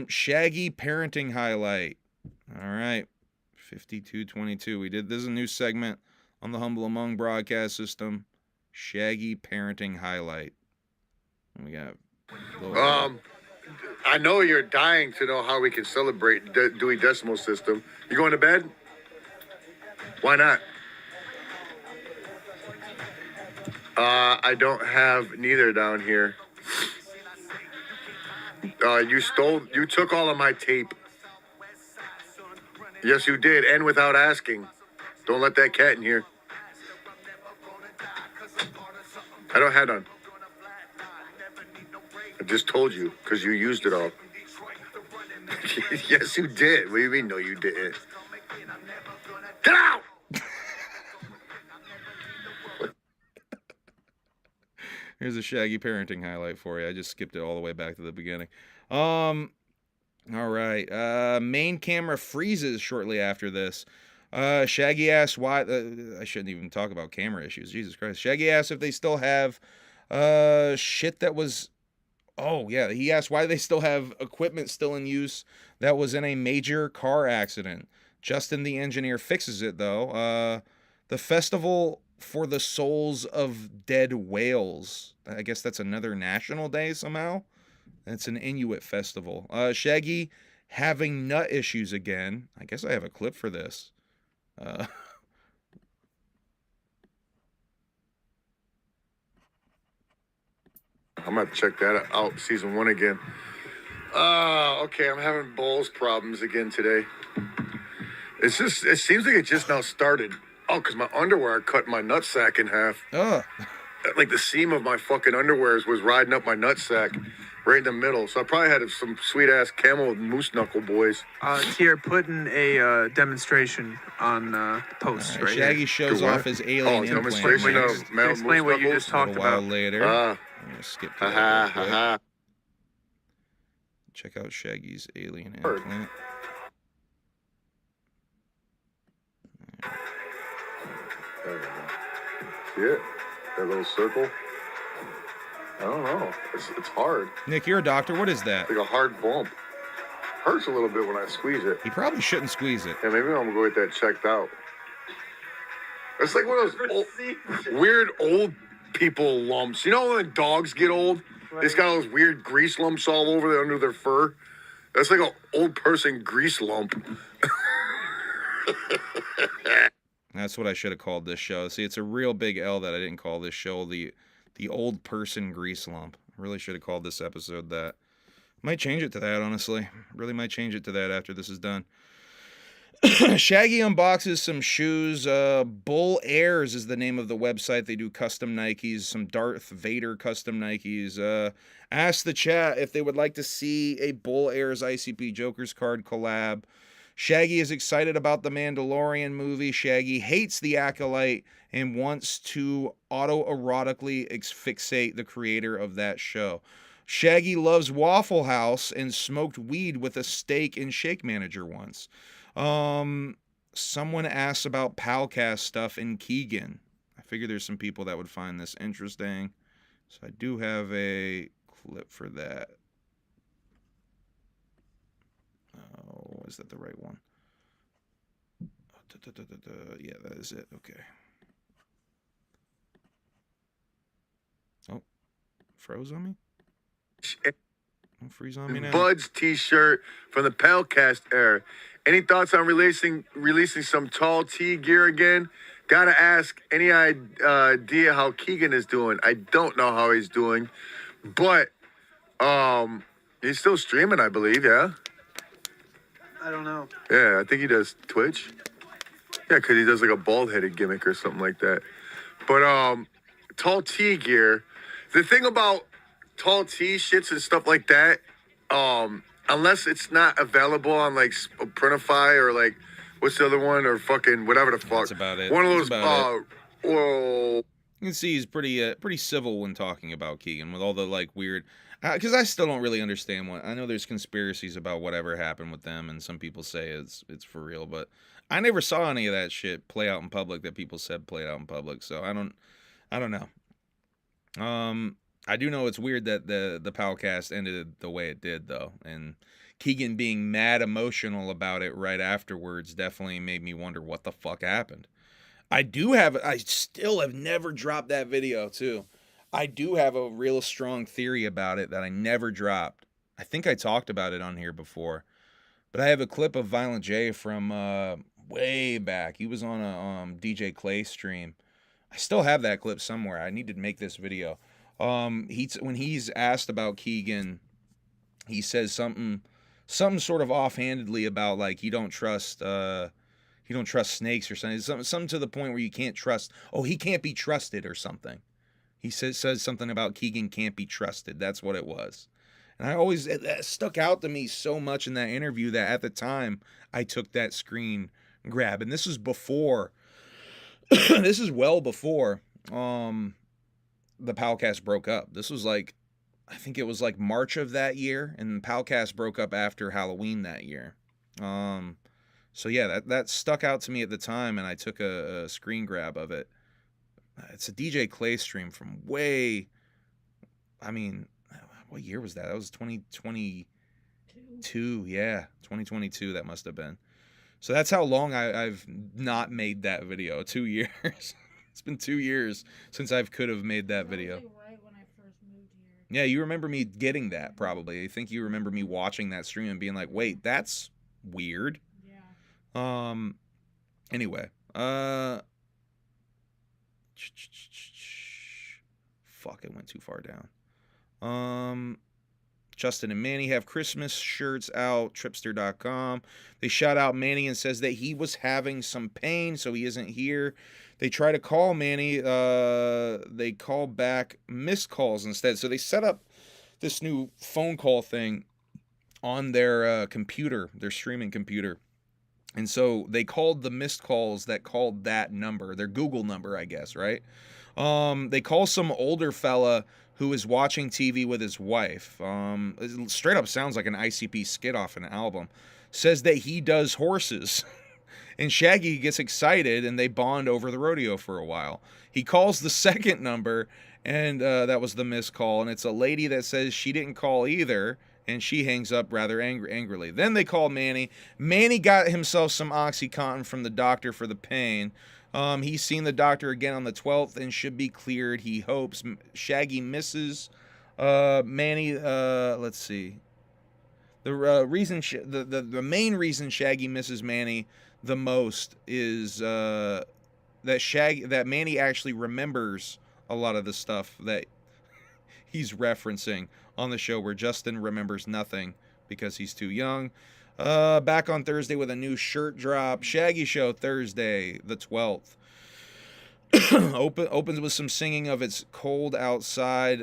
Shaggy parenting highlight. All right. 5222. This is a new segment on the Humble Among broadcast system. Shaggy parenting highlight. And we got I know you're dying to know how we can celebrate Dewey Decimal System. You going to bed? Why not? I don't have neither down here. You took all of my tape. Yes, you did, and without asking. Don't let that cat in here. I don't have none. I just told you because you used it all. Yes, you did. What do you mean? No, you didn't. Get out! Here's a Shaggy parenting highlight for you. I just skipped it all the way back to the beginning. All right. Main camera freezes shortly after this. Shaggy asks why. I shouldn't even talk about camera issues. Jesus Christ. Shaggy asks if they still have shit that was. Oh, yeah. He asked why they still have equipment still in use that was in a major car accident. Justin, the engineer, fixes it, though. The Festival for the Souls of Dead Whales. I guess that's another national day somehow. It's an Inuit festival. Shaggy having nut issues again. I guess I have a clip for this. I'm going to check that out, season 1 again. Okay, I'm having balls problems again today. It seems like it just now started. Oh, because my underwear cut my nutsack in half. Like the seam of my fucking underwears was riding up my nutsack right in the middle. So I probably had some sweet-ass camel moose knuckle boys. Tier, put in a demonstration on post right Shaggy here. shows off his alien implant. Demonstration of male Explain moose what you just knuckles? talked A while about. later. I'm gonna skip to that real quick. Check out Shaggy's alien implant. See it? That little circle? I don't know. It's hard. Nick, you're a doctor. What is that? Like a hard bump. Hurts a little bit when I squeeze it. He probably shouldn't squeeze it. Yeah, maybe I'm gonna go get that checked out. It's like one of those weird old people lumps. You know when dogs get old? It's got those weird grease lumps all over under their fur. That's like an old person grease lump. That's what I should have called this show. See, it's a real big L that I didn't call this show the old person grease lump. I really should have called this episode that. Might change it to that, honestly. Really might change it to that after this is done. Shaggy unboxes some shoes. Bull Airs is the name of the website. They do custom Nikes, some Darth Vader custom Nikes. Ask the chat if they would like to see a Bull Airs ICP Jokers card collab. Shaggy is excited about the Mandalorian movie. Shaggy hates the Acolyte and wants to autoerotically fixate the creator of that show. Shaggy loves Waffle House and smoked weed with a steak and shake manager once. Someone asks about Palcast stuff in Keegan. I figure there's some people that would find this interesting. So I do have a clip for that. Oh, is that the right one? Yeah, that is it. Okay. Oh, froze on me? Don't freeze on me now. Bud's t-shirt from the Palcast era. Any thoughts on releasing some tall T gear again? Gotta ask, any idea how Keegan is doing? I don't know how he's doing, but he's still streaming, I believe, yeah? I don't know. Yeah, I think he does Twitch. Yeah, because he does like a bald-headed gimmick or something like that. But tall T gear, the thing about tall T shits and stuff like that, unless it's not available on like Printify or like what's the other one or fucking whatever the fuck. That's about it. One of those. Well, Well, you can see he's pretty civil when talking about Keegan with all the like weird. Because I still don't really understand what. I know there's conspiracies about whatever happened with them, and some people say it's for real, but I never saw any of that shit play out in public that people said played out in public. So I don't know. I do know it's weird that the Palcast ended the way it did, though, and Keegan being mad emotional about it right afterwards definitely made me wonder what the fuck happened. I still have never dropped that video, too. I do have a real strong theory about it that I never dropped. I think I talked about it on here before, but I have a clip of Violent J from way back. He was on a DJ Clay stream. I still have that clip somewhere. I need to make this video. When he's asked about Keegan, he says something sort of offhandedly about like you don't trust snakes or something to the point where you can't trust. Oh, he can't be trusted or something. He says something about Keegan can't be trusted. That's what it was. And I always, that stuck out to me so much in that interview that at the time I took that screen grab. And this is before, this is well before the Palcast broke up. This was like, I think it was like March of that year, and Palcast broke up after Halloween that year. So yeah, that stuck out to me at the time, and I took a screen grab of it. It's a DJ Clay stream from way, I mean, what year was that? That was 2022. Yeah, 2022 that must have been. So that's how long I've not made that video. 2 years. It's been 2 years since I could have made that video. Right when I first moved here. Yeah, you remember me getting that probably. I think you remember me watching that stream and being like, wait, that's weird. Yeah. Anyway. Fuck, it went too far down. Justin and Manny have Christmas shirts out, tripster.com. They shout out Manny and says that he was having some pain, so he isn't here. They try to call Manny. They call back missed calls instead. So they set up this new phone call thing on their computer, their streaming computer. And so they called the missed calls that called that number, their Google number, I guess, right? They call some older fella who is watching TV with his wife. It straight up sounds like an ICP skit off an album. Says that he does horses. And Shaggy gets excited, and they bond over the rodeo for a while. He calls the second number, and that was the missed call. And it's a lady that says she didn't call either, and she hangs up rather angrily. Then they call Manny. Manny got himself some OxyContin from the doctor for the pain. He's seen the doctor again on the 12th and should be cleared, he hopes. Shaggy misses Manny. Let's see. The reason the main reason Shaggy misses Manny the most is that Manny actually remembers a lot of the stuff that he's referencing on the show, where Justin remembers nothing because he's too young. Back on Thursday with a new shirt drop. Shaggy Show Thursday, the 12th. Opens with some singing of It's Cold Outside.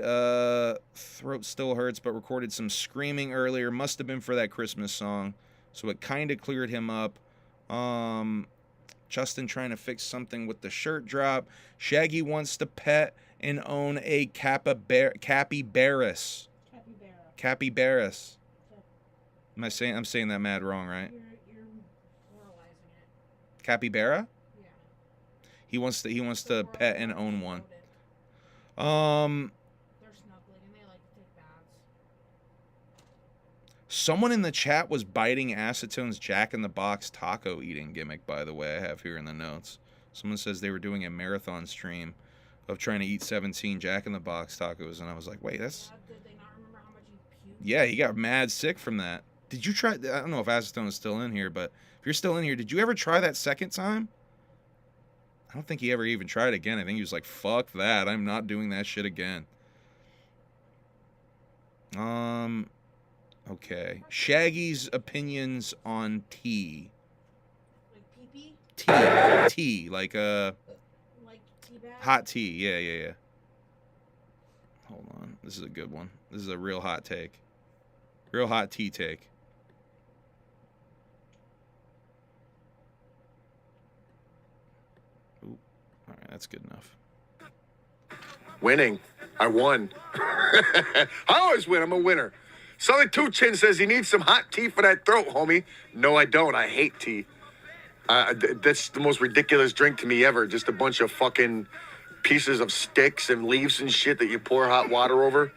Throat still hurts, but recorded some screaming earlier. Must have been for that Christmas song. So it kind of cleared him up. Justin trying to fix something with the shirt drop. Shaggy wants to pet and own a capybaras. Capybaras. I'm saying that mad wrong, right? You're pluralizing it. Capybara? Yeah. He wants to pet and own one. They're snuggling and they like to take baths. Someone in the chat was biting Acetone's Jack in the Box taco eating gimmick, by the way. I have here in the notes. Someone says they were doing a marathon stream of trying to eat 17 Jack in the Box tacos, and I was like, wait, that's... Did they not remember how much you puked? Yeah, he got mad sick from that. Did you try... I don't know if Acetone is still in here, but if you're still in here, did you ever try that second time? I don't think he ever even tried again. I think he was like, fuck that. I'm not doing that shit again. Okay. Shaggy's opinions on tea. Like pee-pee? Tea. Like, Like tea bag? hot tea. Yeah. Hold on. This is a good one. This is a real hot take. Real hot tea take. Ooh. All right, that's good enough. Winning. I won. I always win. I'm a winner. Sully Two Chin says he needs some hot tea for that throat, homie. No, I don't. I hate tea. That's the most ridiculous drink to me ever. Just a bunch of fucking pieces of sticks and leaves and shit that you pour hot water over.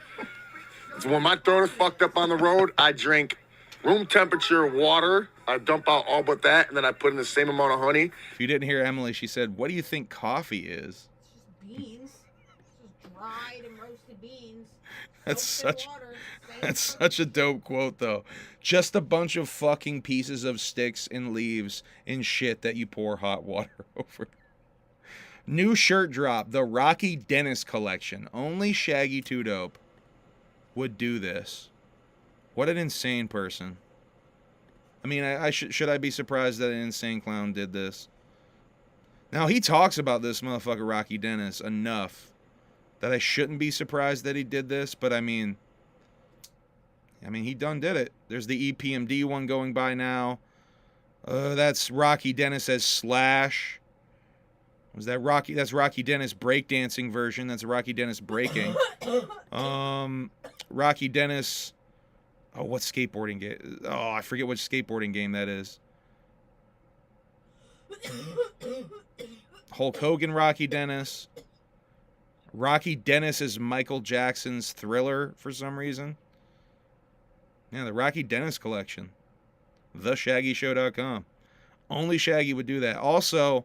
When my throat is fucked up on the road, I drink room temperature water. I dump out all but that, and then I put in the same amount of honey. If you didn't hear Emily, she said, "What do you think coffee is?" It's just beans. It's just dried and roasted beans. That's Soaked such in water. that's such a dope quote, though. Just a bunch of fucking pieces of sticks and leaves and shit that you pour hot water over. New shirt drop, the Rocky Dennis collection. Only Shaggy 2 Dope would do this. What an insane person. I mean, should I be surprised that an insane clown did this? Now, he talks about this motherfucker Rocky Dennis enough that I shouldn't be surprised that he did this, but I mean, he done did it. There's the EPMD one going by now. That's Rocky Dennis as Slash. Was that Rocky? That's Rocky Dennis breakdancing version. That's Rocky Dennis breaking. Rocky Dennis. Oh, what skateboarding game? Oh, I forget which skateboarding game that is. Hulk Hogan, Rocky Dennis. Rocky Dennis is Michael Jackson's Thriller for some reason. Yeah, the Rocky Dennis collection. TheShaggyShow.com. Only Shaggy would do that. Also,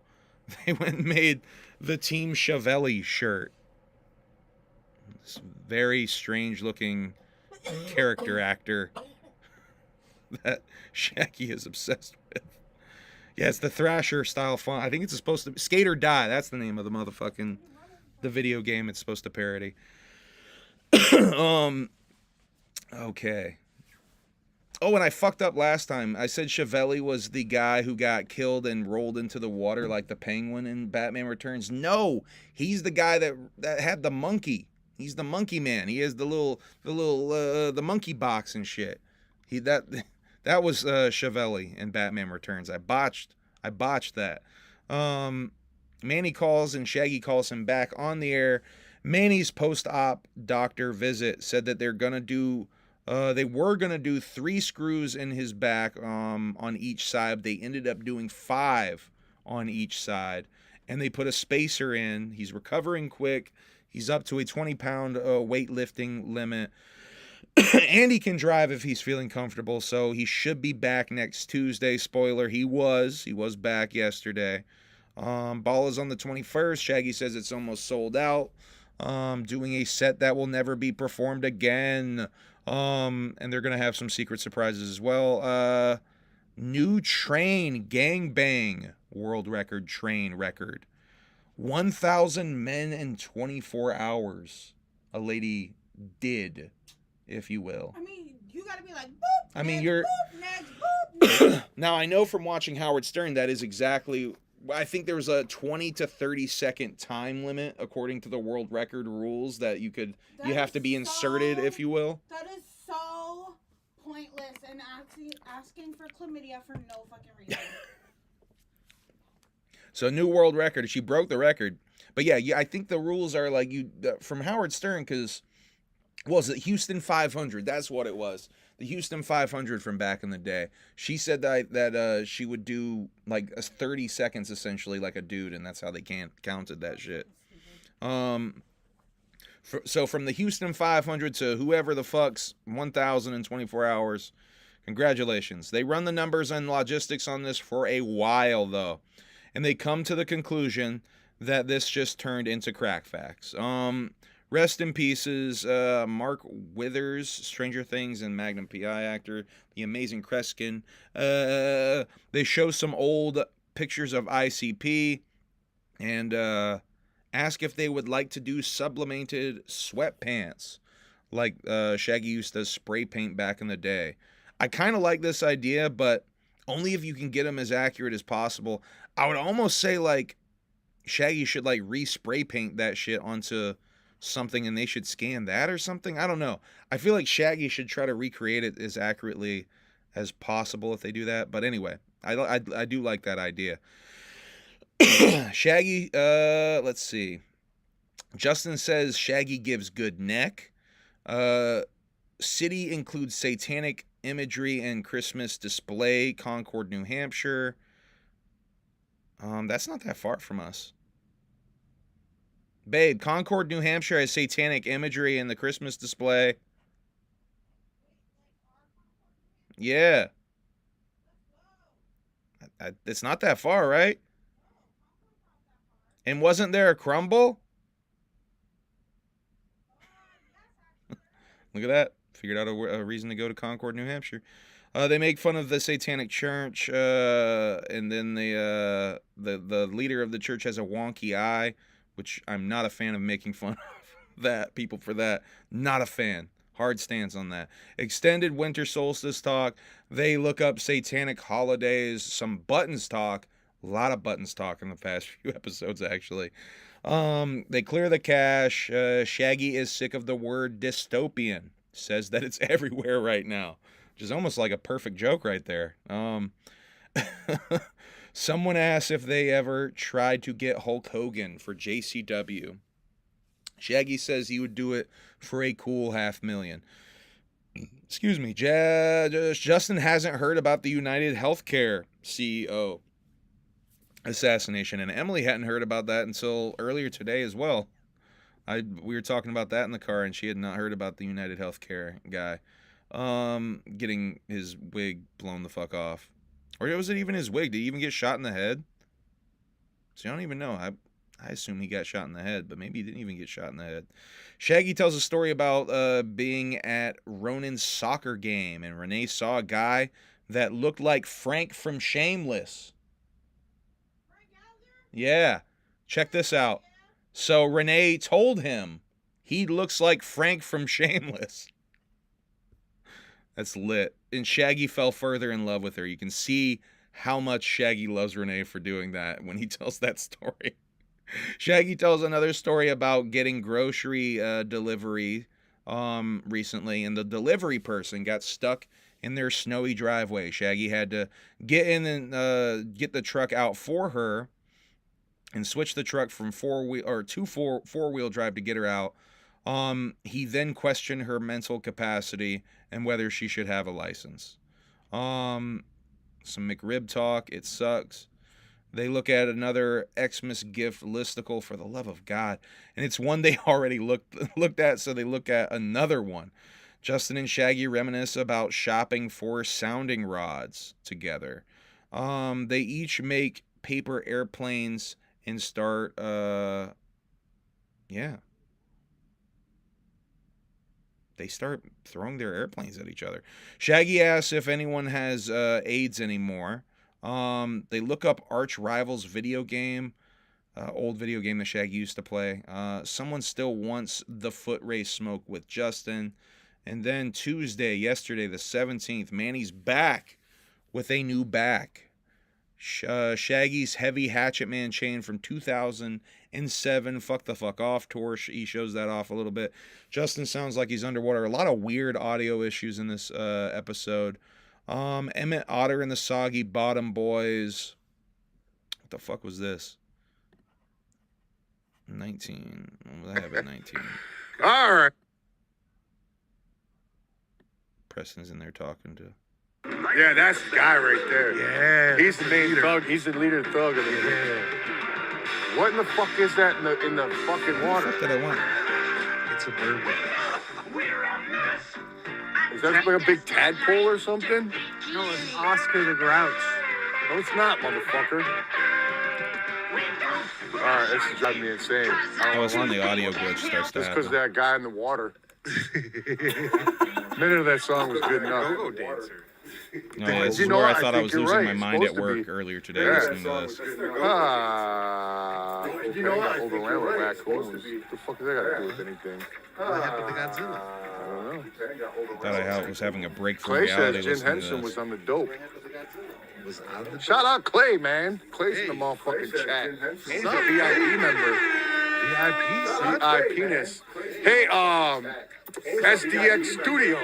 they went and made the Team Chevelli shirt. This very strange looking character actor that Shaggy is obsessed with. Yeah, it's the Thrasher style font. I think it's supposed to be Skate or Die. That's the name of the video game it's supposed to parody. Okay. Oh, and I fucked up last time. I said Chevelli was the guy who got killed and rolled into the water like the penguin in Batman Returns. No, he's the guy that had the monkey. He's the monkey man. He has the monkey box and shit. That was Chevelli in Batman Returns. I botched that. Manny calls and Shaggy calls him back on the air. Manny's post-op doctor visit said that they were gonna do 3 screws in his back on each side. They ended up doing 5 on each side, and they put a spacer in. He's recovering quick. He's up to a 20-pound weightlifting limit. And he can drive if he's feeling comfortable, so he should be back next Tuesday. Spoiler, he was back yesterday. Ball is on the 21st. Shaggy says it's almost sold out. Doing a set that will never be performed again. And they're going to have some secret surprises as well. New train gangbang world record train record. 1,000 men in 24 hours. A lady did, if you will. I mean, you gotta be like, boop. I mean, next, you're. Boop, next, boop, next. Now, I know from watching Howard Stern that is exactly. I think there was a 20 to 30 second time limit according to the world record rules that you have to be inserted, if you will. That is so pointless and asking for chlamydia for no fucking reason. So new world record. She broke the record. But yeah, I think the rules are like from Howard Stern, because was it Houston 500? That's what it was. The Houston 500 from back in the day. She said that she would do like 30 seconds essentially like a dude, and that's how they counted that shit. So from the Houston 500 to whoever the fuck's 1,000 in 24 hours, congratulations. They run the numbers and logistics on this for a while though, and they come to the conclusion that this just turned into crack facts. Rest in pieces, Mark Withers, Stranger Things and Magnum PI actor, the amazing Kreskin. They show some old pictures of ICP and ask if they would like to do sublimated sweatpants like Shaggy used to spray paint back in the day. I kind of like this idea, but only if you can get them as accurate as possible. I would almost say like Shaggy should like re-spray paint that shit onto something and they should scan that or something. I don't know. I feel like Shaggy should try to recreate it as accurately as possible if they do that. But anyway, I do like that idea. Shaggy, let's see. Justin says Shaggy gives good neck. City includes satanic imagery and Christmas display. Concord, New Hampshire. That's not that far from us. Babe, Concord, New Hampshire has satanic imagery in the Christmas display. Yeah. It's not that far, right? And wasn't there a crumble? Look at that. Figured out a reason to go to Concord, New Hampshire. They make fun of the satanic church, and then the leader of the church has a wonky eye, which I'm not a fan of making fun of that, people for that. Not a fan. Hard stance on that. Extended winter solstice talk. They look up satanic holidays. Some buttons talk. A lot of buttons talk in the past few episodes, actually. They clear the cache. Shaggy is sick of the word dystopian. Says that it's everywhere right now, which is almost like a perfect joke right there. Someone asked if they ever tried to get Hulk Hogan for JCW. Shaggy says he would do it for a cool $500,000. Excuse me. Justin hasn't heard about the United Healthcare CEO assassination, and Emily hadn't heard about that until earlier today as well. We were talking about that in the car, and she had not heard about the United Healthcare guy getting his wig blown the fuck off. Or was it even his wig? Did he even get shot in the head? So I don't even know. I assume he got shot in the head, but maybe he didn't even get shot in the head. Shaggy tells a story about being at Ronan's soccer game, and Renee saw a guy that looked like Frank from Shameless. Yeah, check this out. So Renee told him he looks like Frank from Shameless. That's lit. And Shaggy fell further in love with her. You can see how much Shaggy loves Renee for doing that when he tells that story. Shaggy tells another story about getting grocery delivery recently, and the delivery person got stuck in their snowy driveway. Shaggy had to get in and get the truck out for her and switch the truck from four-wheel drive to get her out. He then questioned her mental capacity and whether she should have a license. Some McRib talk. It sucks. They look at another Xmas gift listicle, for the love of God. And it's one they already looked at, so they look at another one. Justin and Shaggy reminisce about shopping for sounding rods together. They each make paper airplanes and start, they start throwing their airplanes at each other. Shaggy asks if anyone has AIDS anymore. They look up Arch Rivals video game, old video game that Shaggy used to play. Someone still wants the foot race smoke with Justin. And then yesterday, the 17th, Manny's back with a new back. Shaggy's Heavy Hatchet Man chain from 2007 Fuck the Fuck Off tour. He shows that off a little bit. Justin sounds like he's underwater. A lot of weird audio issues in this episode. Emmett Otter and the Soggy Bottom Boys. What the fuck was this? 19. What did I have at 19? All right. Preston's in there talking to. Yeah, that's the guy right there. Yeah. He's the main thug. He's the leader of the thug. What in the fuck is that in the fucking water? What did I want? It's a bourbon. Is that like a big tadpole or something? No, it's Oscar the Grouch. No, it's not, motherfucker. All right, this is driving me insane. It's when the audio glitch starts to Just happen. because that guy in the water. A minute of that song was good enough. Go-go dancer. No, this is You know, where I I thought I think was you're losing right. my It's mind at supposed to work be. earlier today Yeah. listening to this. You know, I overran with raccoons. What the fuck does that got to do with anything? What happened to Godzilla? I don't know. Thought I was having a break from Clay reality says Jim listening to Henson this. was on the dope. Was out the Shout out Clay, man. Clay's in the motherfucking chat. He's a VIP member. VIP, son. VIP-ness. Hey, SDX Studio.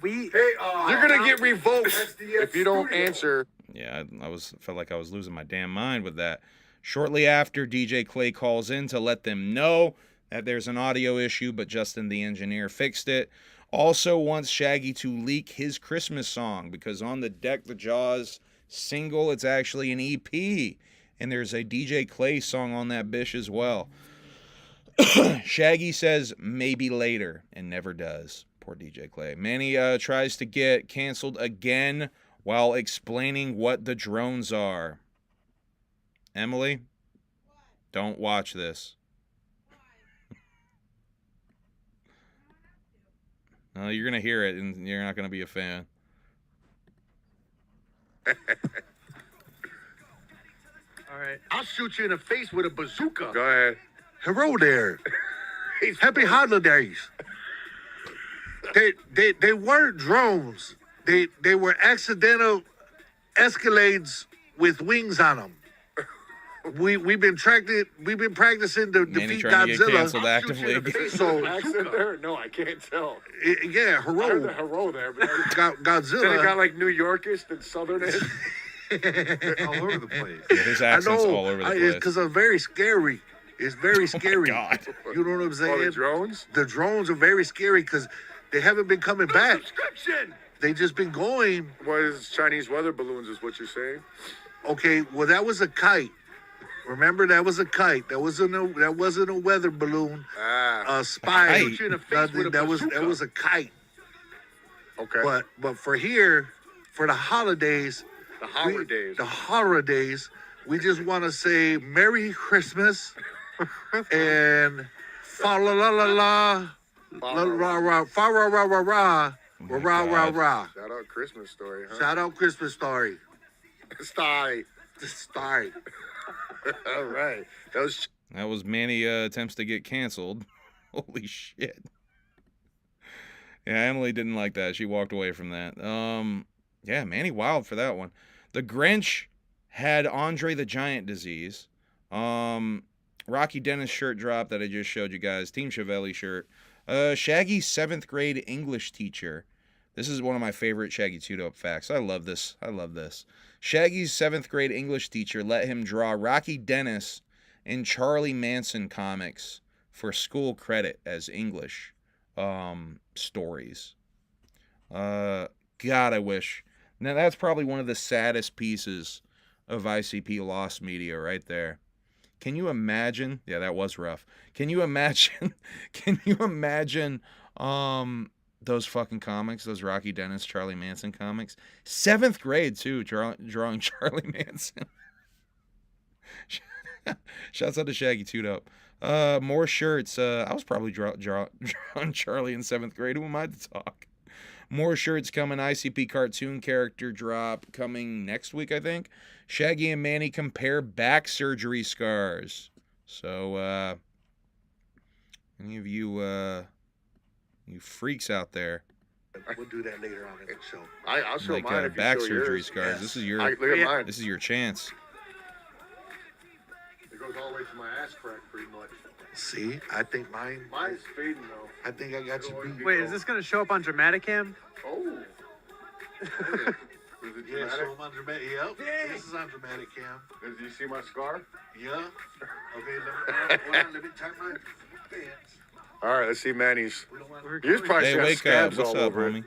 You're gonna get revoked if you don't answer. Yeah, I felt like I was losing my damn mind with that. Shortly after, DJ Clay calls in to let them know that there's an audio issue, but Justin the engineer fixed it. Also wants Shaggy to leak his Christmas song, because on the Deck the Jaws single, it's actually an EP. And there's a DJ Clay song on that bitch as well. Shaggy says maybe later and never does. Poor DJ Clay. Manny tries to get canceled again while explaining what the drones are. Emily, don't watch this. No, you're going to hear it and you're not going to be a fan. All right. I'll shoot you in the face with a bazooka. Go ahead. Hello there. Happy holidays. They weren't drones. They were accidental Escalades with wings on them. we've been practicing to Manny defeat trying to get Godzilla. canceled actively. So accent there? No, I can't tell. Yeah, I heard the hero. hero there, but Godzilla. then it got like New Yorkish and Southernish. all over the place. Yeah, his accent's all over the place. Because it's very scary. It's very scary. God. You know what I'm saying? Oh, the drones? The drones are very scary because they haven't been coming back. Subscription! They just been going. What is Chinese weather balloons is what you're saying? Okay, well that was a kite. Remember, that was a kite. That wasn't a weather balloon. Ah. A spy. Kite. Nothing. That was a kite. Okay. But for here, for the holidays, the holidays, we just want to say Merry Christmas and fa la la la la la ra ra fa ra ra ra ra ra ra ra. Shout out Christmas Story, huh? Shout out Christmas Story. Story. Story. All right. That was Manny attempts to get canceled. Holy shit. Yeah, Emily didn't like that. She walked away from that. Yeah, Manny wild for that one. The Grinch had Andre the Giant disease. Rocky Dennis shirt drop that I just showed you guys. Team Chevelli shirt. Shaggy's 7th grade English teacher. This is one of my favorite Shaggy 2-Dope facts. I love this. Shaggy's 7th grade English teacher let him draw Rocky Dennis in Charlie Manson comics for school credit as English stories. God, I wish. Now, that's probably one of the saddest pieces of ICP lost media right there. Can you imagine? Yeah, that was rough. Can you imagine? Those fucking comics, those Rocky Dennis, Charlie Manson comics? 7th grade, too, drawing Charlie Manson. Shouts out to Shaggy 2-Dope. More shirts. I was probably drawing Charlie in 7th grade. Who am I to talk? More shirts coming. ICP cartoon character drop coming next week, I think. Shaggy and Manny compare back surgery scars. So, any of you freaks out there, We'll do that later on in the show. I'll show like mine if you back show surgery yours. scars. Yes. This is your Look at mine. this is your chance. It goes all the way to my ass crack, pretty much. See, I think mine. Mine's fading though. I think I got you beat. Wait, is this gonna show up on Dramaticam? Oh. Is it Yeah, dramatic? show 'em on dramatic. Yep. This is on dramatic cam. Do you see my scar? Yeah. Okay. Let me tie my pants. All right, let's see Manny's. We don't want. Yours probably Hey, got wake up. scabs What's all up, over homie? it.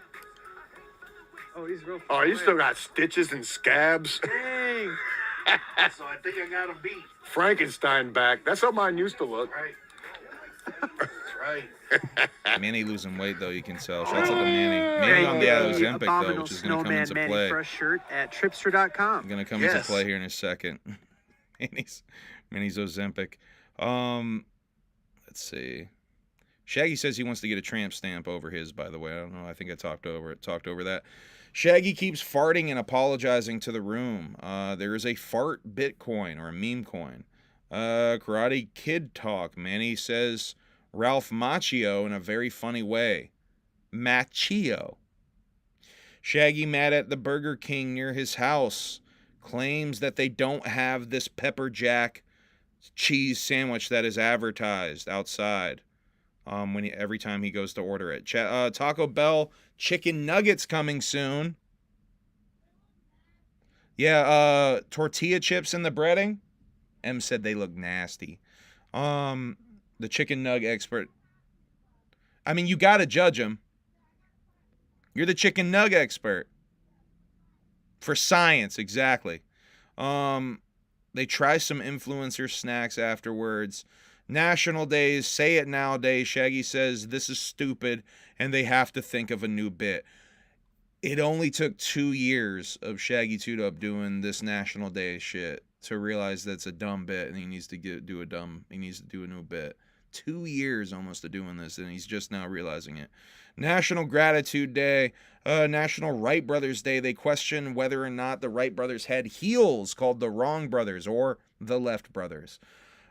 Oh, he's real. Oh, you still got stitches and scabs. Dang. So I think I got him beat. Frankenstein back. That's how mine used to look. Right. That's right. Manny losing weight, though, you can tell. Shouts out to Manny. Manny on the Ozempic, though, Abominable which is going to come Snowman into Manny play. Fresh shirt at tripster.com. Going to come into play here in a second. Manny's Ozempic. Let's see. Shaggy says he wants to get a tramp stamp over his, by the way. I don't know. I think I talked over that. Shaggy keeps farting and apologizing to the room. There is a fart Bitcoin or a meme coin. Karate Kid talk. Manny says Ralph Macchio in a very funny way. Macchio. Shaggy mad at the Burger King near his house. Claims that they don't have this pepper jack cheese sandwich that is advertised outside. Every time he goes to order it. Taco Bell chicken nuggets coming soon. Yeah, tortilla chips in the breading. M said they look nasty. The chicken nug expert. I mean, you gotta judge him. You're the chicken nug expert. For science, exactly. They try some influencer snacks afterwards. National days, say it nowadays. Shaggy says this is stupid and they have to think of a new bit. It only took 2 years of Shaggy 2-Dope doing this National Day shit to realize that's a dumb bit and he needs to do a new bit. 2 years almost of doing this and he's just now realizing it. National Gratitude Day, National Wright Brothers Day. They question whether or not the Wright brothers had heels called the Wrong Brothers or the Left Brothers.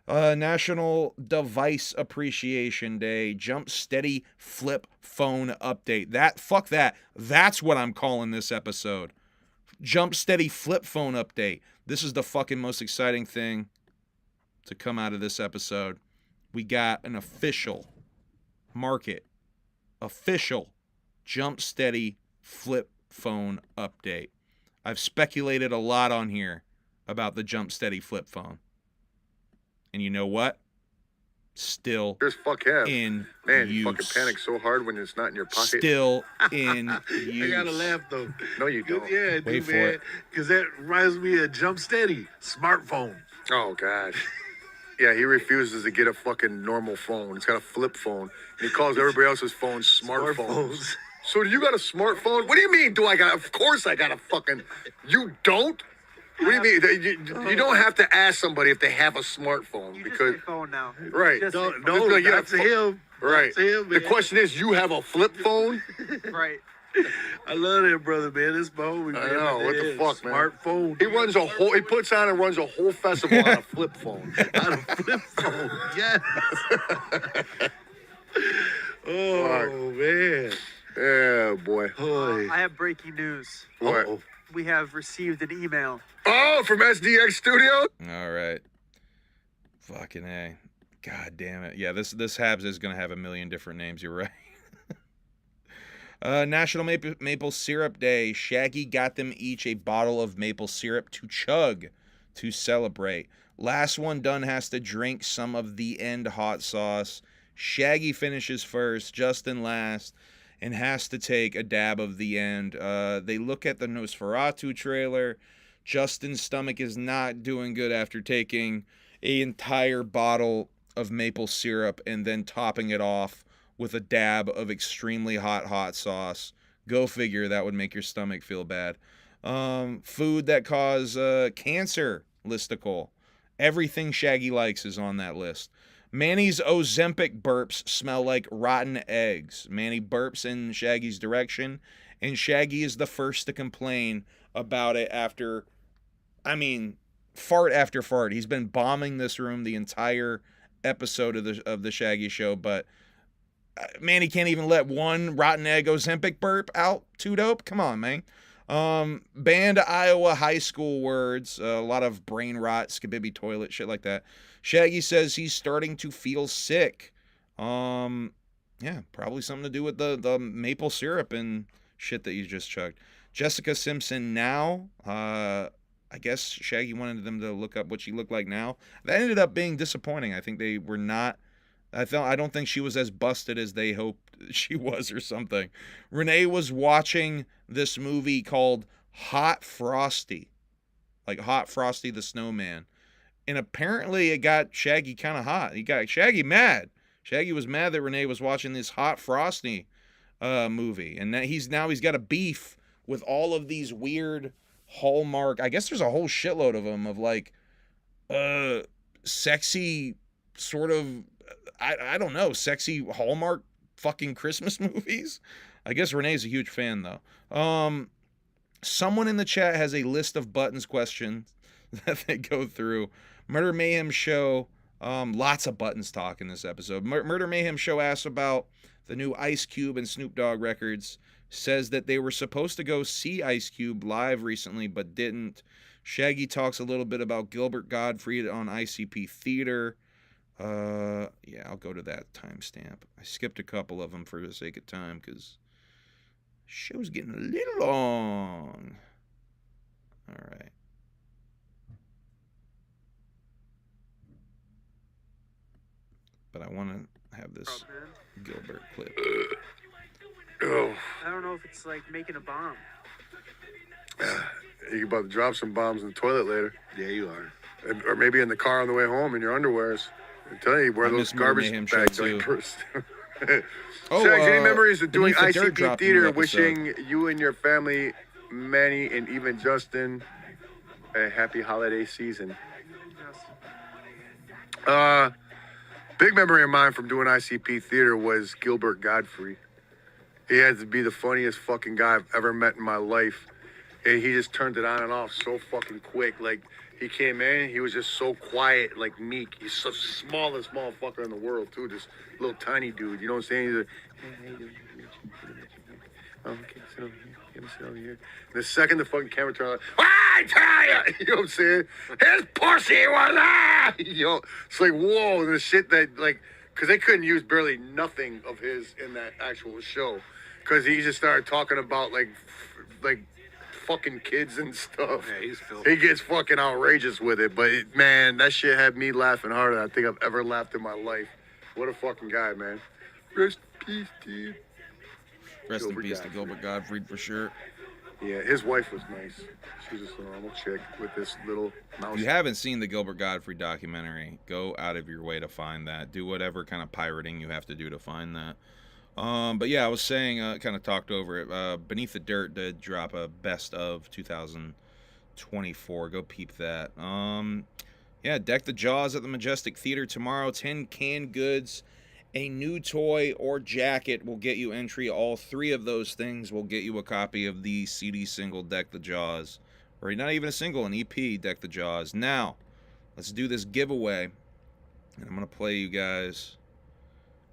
National Device Appreciation Day. Jump Steady Flip Phone Update. Fuck that. That's what I'm calling this episode. Jump Steady Flip Phone Update. This is the fucking most exciting thing to come out of this episode. We got an official Jump Steady flip phone update. I've speculated a lot on here about the Jump Steady flip phone. And you know what? Still Just fuck him. in Man, use. you fucking panic so hard when it's not in your pocket. Still in use. I gotta laugh though. No, you don't. Yeah, Wait dude, for man. it. Because that reminds me of Jump Steady, smartphone. Oh, God. Yeah, he refuses to get a fucking normal phone. He's got a flip phone. And he calls everybody else's phones smartphones. So do you got a smartphone? What do you mean, Of course I got a fucking... You don't? What do you mean? You don't have to ask somebody if they have a smartphone. You because just say phone now. Right. Just No, say phone. no, Just like, yeah, that's him. Right. That's him, The man. question is, you have a flip phone? Right. I love that brother, man. This phone. I know. What the fuck, man? Smartphone. He puts on and runs a whole festival on a flip phone. On a flip phone. Yes. Oh, man. Yeah, boy. Oy. I have breaking news. What? Uh-oh. We have received an email. Oh, from SDX Studio? All right. Fucking A. God damn it. Yeah, this HABS is going to have a million different names. You're right. National Maple Syrup Day. Shaggy got them each a bottle of maple syrup to chug to celebrate. Last one done has to drink some of the end hot sauce. Shaggy finishes first, Justin last, and has to take a dab of the end. They look at the Nosferatu trailer. Justin's stomach is not doing good after taking an entire bottle of maple syrup and then topping it off with a dab of extremely hot sauce. Go figure, that would make your stomach feel bad. Food that cause cancer listicle. Everything Shaggy likes is on that list. Manny's Ozempic burps smell like rotten eggs. Manny burps in Shaggy's direction, and Shaggy is the first to complain about it after, fart after fart. He's been bombing this room the entire episode of the Shaggy Show, but Manny can't even let one rotten egg Ozempic burp out. Too dope. Come on, man. Banned Iowa high school words. A lot of brain rot, skibidi toilet, shit like that. Shaggy says he's starting to feel sick. Yeah, probably something to do with the maple syrup and shit that you just chugged. Jessica Simpson now. I guess Shaggy wanted them to look up what she looked like now. That ended up being disappointing. I think they were not. I don't think she was as busted as they hoped she was or something. Renee was watching this movie called Hot Frosty. Like Hot Frosty the Snowman. And apparently it got Shaggy kind of hot. He got Shaggy mad. Shaggy was mad that Renee was watching this Hot Frosty movie. And that he's got a beef with all of these weird Hallmark. I guess there's a whole shitload of them of like sexy sort of, I don't know, sexy Hallmark fucking Christmas movies. I guess Renee's a huge fan though. Someone in the chat has a list of buttons questions that they go through. Murder Mayhem Show, lots of buttons talk in this episode. Murder Mayhem Show asks about the new Ice Cube and Snoop Dogg records. Says that they were supposed to go see Ice Cube live recently, but didn't. Shaggy talks a little bit about Gilbert Gottfried on ICP Theater. Yeah, I'll go to that timestamp. I skipped a couple of them for the sake of time because the show's getting a little long. All right. But I want to have this Gilbert clip. Oh. I don't know if it's like making a bomb. You're about to drop some bombs in the toilet later. Yeah, you are. Or maybe in the car on the way home in your underwears. I'm telling you, wear those garbage bag diapers. Shags, any memories of doing ICP Theater, wishing you and your family, Manny, and even Justin, a happy holiday season? Big memory of mine from doing ICP Theater was Gilbert Gottfried. He had to be the funniest fucking guy I've ever met in my life. And he just turned it on and off so fucking quick. Like, he came in, he was just so quiet, like meek. He's so smallest motherfucker in the world, too. This little tiny dude, you know what I'm saying? He's like, Oh, okay, sit over here. Get me sit over here. The second the fucking camera turned on, I tell you, you know what I'm saying? His pussy was you know, it's like, whoa, the shit that, like, because they couldn't use barely nothing of his in that actual show. Because he just started talking about, like fucking kids and stuff. Yeah, he's filthy. He gets fucking outrageous with it. But, man, that shit had me laughing harder than I think I've ever laughed in my life. What a fucking guy, man. Rest in peace, dude. Rest in Gilbert peace to Gilbert Gottfried for sure. Yeah, his wife was nice. She was just a normal chick with this little mouse. If you haven't seen the Gilbert Gottfried documentary, go out of your way to find that. Do whatever kind of pirating you have to do to find that. But yeah, I was saying, kind of talked over it. Beneath the Dirt did drop a best of 2024. Go peep that. Yeah, deck the jaws at the Majestic Theater tomorrow. 10 canned goods, a new toy or jacket will get you entry. All three of those things will get you a copy of the CD single Deck the Jaws. Or not even a single, an EP, Deck the Jaws. Now, let's do this giveaway. And I'm going to play you guys.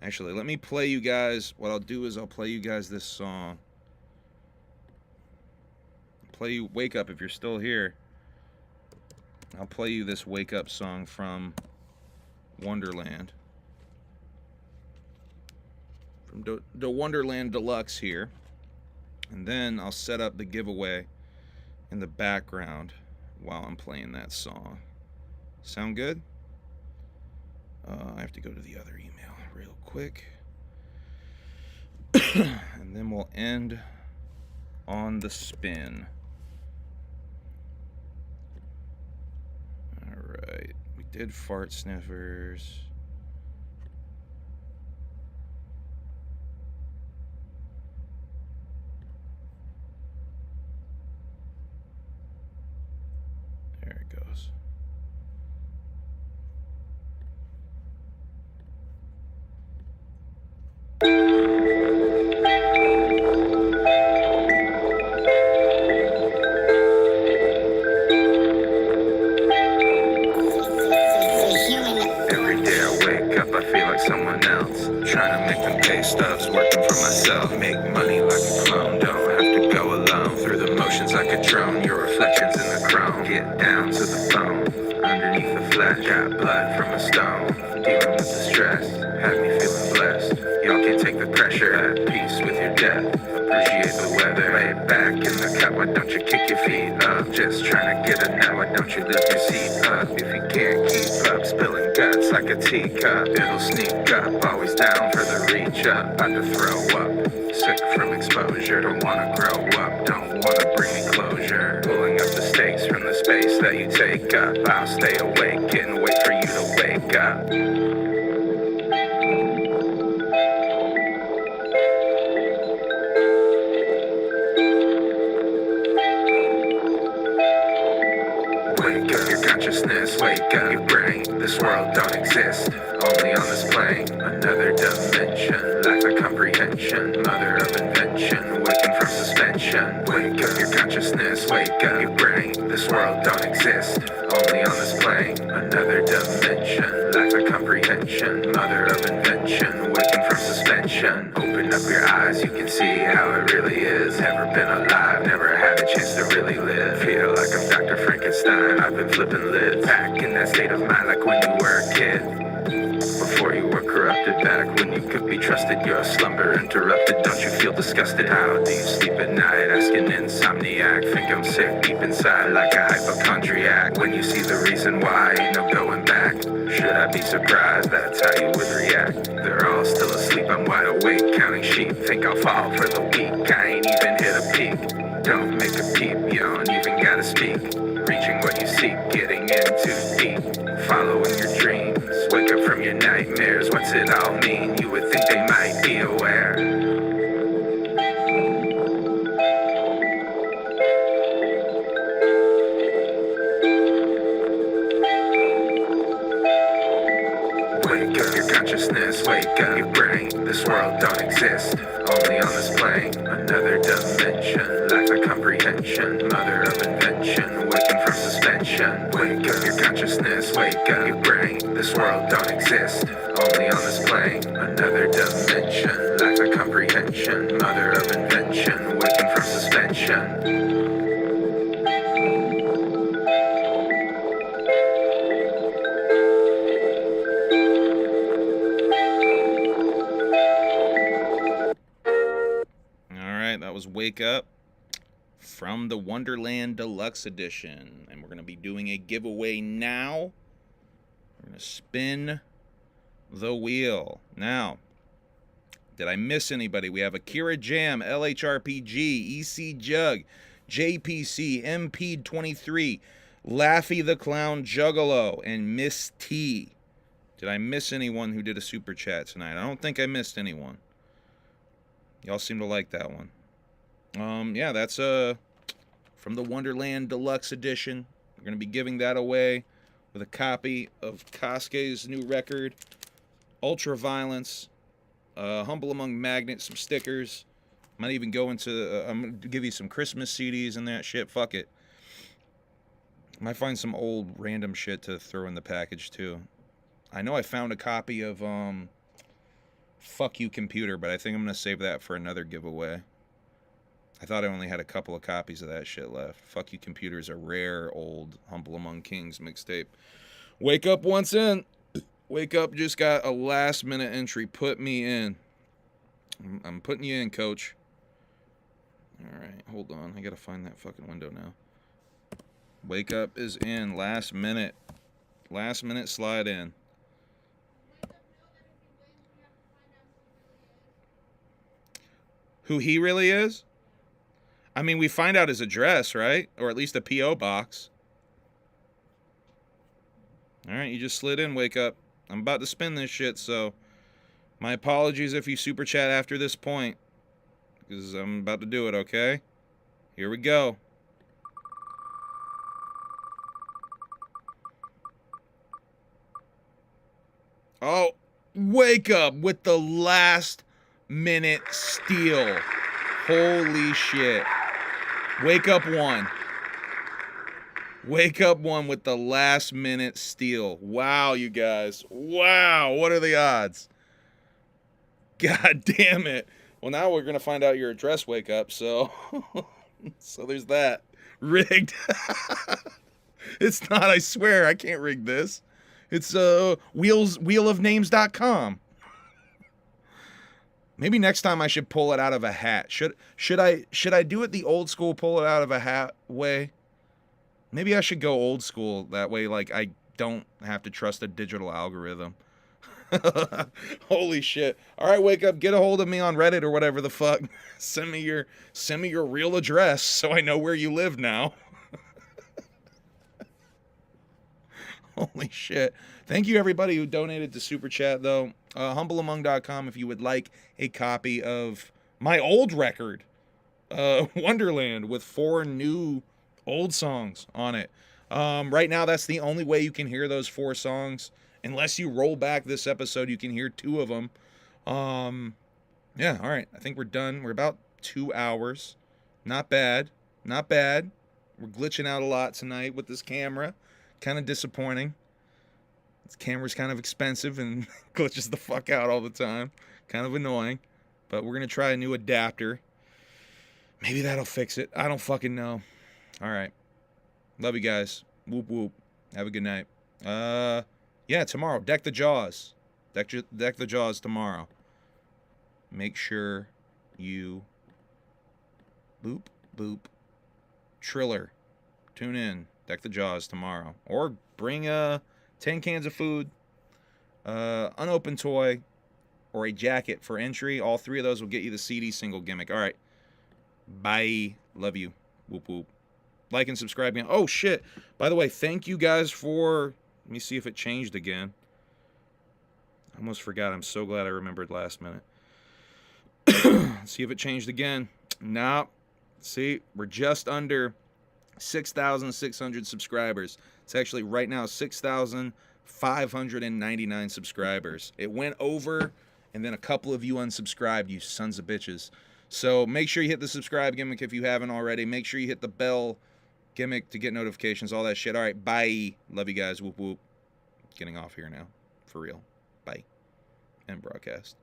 Actually, let me play you guys. What I'll do is I'll play you guys this song. Play you Wake Up if you're still here. I'll play you this Wake Up song from Wonderland. From the Wonderland Deluxe here. And then I'll set up the giveaway in the background while I'm playing that song. Sound good? I have to go to the other email real quick. And then we'll end on the spin. Alright. We did fart sniffers. There it goes. Every day I wake up, I feel like someone else. Trying to make them pay stubs, working for myself. Make money like a clone, don't have to go alone. Through the motions like a drone, your reflections in the chrome. Get down to the bone, underneath the flesh. Got blood from a stone, dealing with the stress. Had me feeling blessed. Y'all can't take the pressure, at peace with your death. Appreciate the weather, lay it back in the cup. Why don't you kick your feet up? Just trying to get a nut, why don't you lift your seat up? If you can't keep up, spilling guts like a teacup. It'll sneak up, always down for the reach up. About to throw up, sick from exposure. Don't wanna grow up, don't wanna bring me closure. Pulling up the stakes from the space that you take up. I'll stay awake and wait for you to wake up. Wake up your consciousness, wake up your brain. This world don't exist, only on this plane. Another dimension, lack of comprehension. Mother of invention, waking from suspension. Wake up your consciousness, wake up your brain. This world don't exist, only on this plane. Another dimension, lack of comprehension. Mother of invention, waking from suspension. Open up your eyes, you can see how it really is. Never been alive, never had a chance to really live. Feel like I'm Dr. Frankenstein, I've been flipping lids. Back in that state of mind like when you were a kid. Before you were corrupted, back when you could be trusted. Your slumber interrupted, don't you feel disgusted? How do you sleep at night? Asking insomniac. Think I'm sick deep inside like a hypochondriac. When you see the reason why, ain't no going back. Should I be surprised? That's how you would react. They're all still asleep, I'm wide awake, counting sheep. Think I'll fall for the weak, I ain't even hit a peak. Don't make a peep, you don't even gotta speak. Reaching what you seek, getting in too deep. Following your dreams, wake up from your nightmares. What's it all mean? You would think they might be aware. Wake up your consciousness, wake up your brain. This world don't exist, only on this plane. Another dimension, lack of comprehension. Mother of invention, waking from suspension. Wake up your consciousness, wake up your brain. This world don't exist, only on this plane. Another dimension, lack of comprehension. Mother of invention. attention, waking from suspension. Alright, that was Wake Up from the Wonderland Deluxe Edition. And we're going to be doing a giveaway now. We're going to spin the wheel. Now, did I miss anybody? We have Akira Jam, LHRPG, EC Jug, JPC, MP23, Laffy the Clown Juggalo, and Miss T. Did I miss anyone who did a super chat tonight? I don't think I missed anyone. Y'all seem to like that one. Yeah, that's from the Wonderland Deluxe Edition. We're going to be giving that away with a copy of KASUKE's new record, Ultraviolence, Humble Among Magnets, some stickers. Might even go into, I'm going to give you some Christmas CDs and that shit. Fuck it. Might find some old random shit to throw in the package too. I know I found a copy of, Fuck You Computer, but I think I'm going to save that for another giveaway. I thought I only had a couple of copies of that shit left. Fuck You Computer is a rare old Humble Among Kings mixtape. Wake Up once in. Wake Up just got a last minute entry. Put me in. I'm putting you in, coach. Alright, hold on. I gotta find that fucking window now. Wake Up is in. Last minute. Last minute slide in. Who he really is? I mean, we find out his address, right? Or at least a P.O. box. Alright, you just slid in, Wake Up. I'm about to spin this shit, so my apologies if you super chat after this point. Because I'm about to do it, okay? Here we go. Oh, Wake Up with the last minute steal. Holy shit. Wake Up won. Wake Up won with the last minute steal. Wow, you guys. Wow, what are the odds? God damn it. Well, now we're going to find out your address, Wake Up, so so there's that. Rigged. It's not, I swear. I can't rig this. It's wheelofnames.com. Maybe next time I should pull it out of a hat. Should I do it the old school pull it out of a hat way? Maybe I should go old school that way, like I don't have to trust a digital algorithm. Holy shit. All right, Wake Up, get a hold of me on Reddit or whatever the fuck. Send me your real address so I know where you live now. Holy shit. Thank you everybody who donated to Super Chat though. Humbleamong.com if you would like a copy of my old record, Wonderland, with 4 new old songs on it. Right now that's the only way you can hear those 4 songs. Unless you roll back this episode, you can hear 2 of them. Yeah, all right. I think we're done. We're about 2 hours. Not bad. Not bad. We're glitching out a lot tonight with this camera. Kind of disappointing. This camera's kind of expensive and glitches the fuck out all the time. Kind of annoying. But we're going to try a new adapter. Maybe that'll fix it. I don't fucking know. All right. Love you guys. Whoop whoop. Have a good night. Yeah, tomorrow. Deck the Jaws. Deck the Jaws tomorrow. Make sure you boop, boop, Triller. Tune in. Deck the Jaws tomorrow. Or bring 10 cans of food, unopened toy, or a jacket for entry. All 3 of those will get you the CD single gimmick. All right. Bye. Love you. Whoop whoop. Like and subscribe. Oh, shit. By the way, thank you guys for... Let me see if it changed again. I almost forgot. I'm so glad I remembered last minute. See if it changed again. Nah. See, we're just under 6,600 subscribers. It's actually right now 6,599 subscribers. It went over, and then a couple of you unsubscribed, you sons of bitches. So make sure you hit the subscribe gimmick if you haven't already. Make sure you hit the bell gimmick to get notifications, all that shit. All right, bye. Love you guys. Whoop, whoop. Getting off here now. For real. Bye. End broadcast.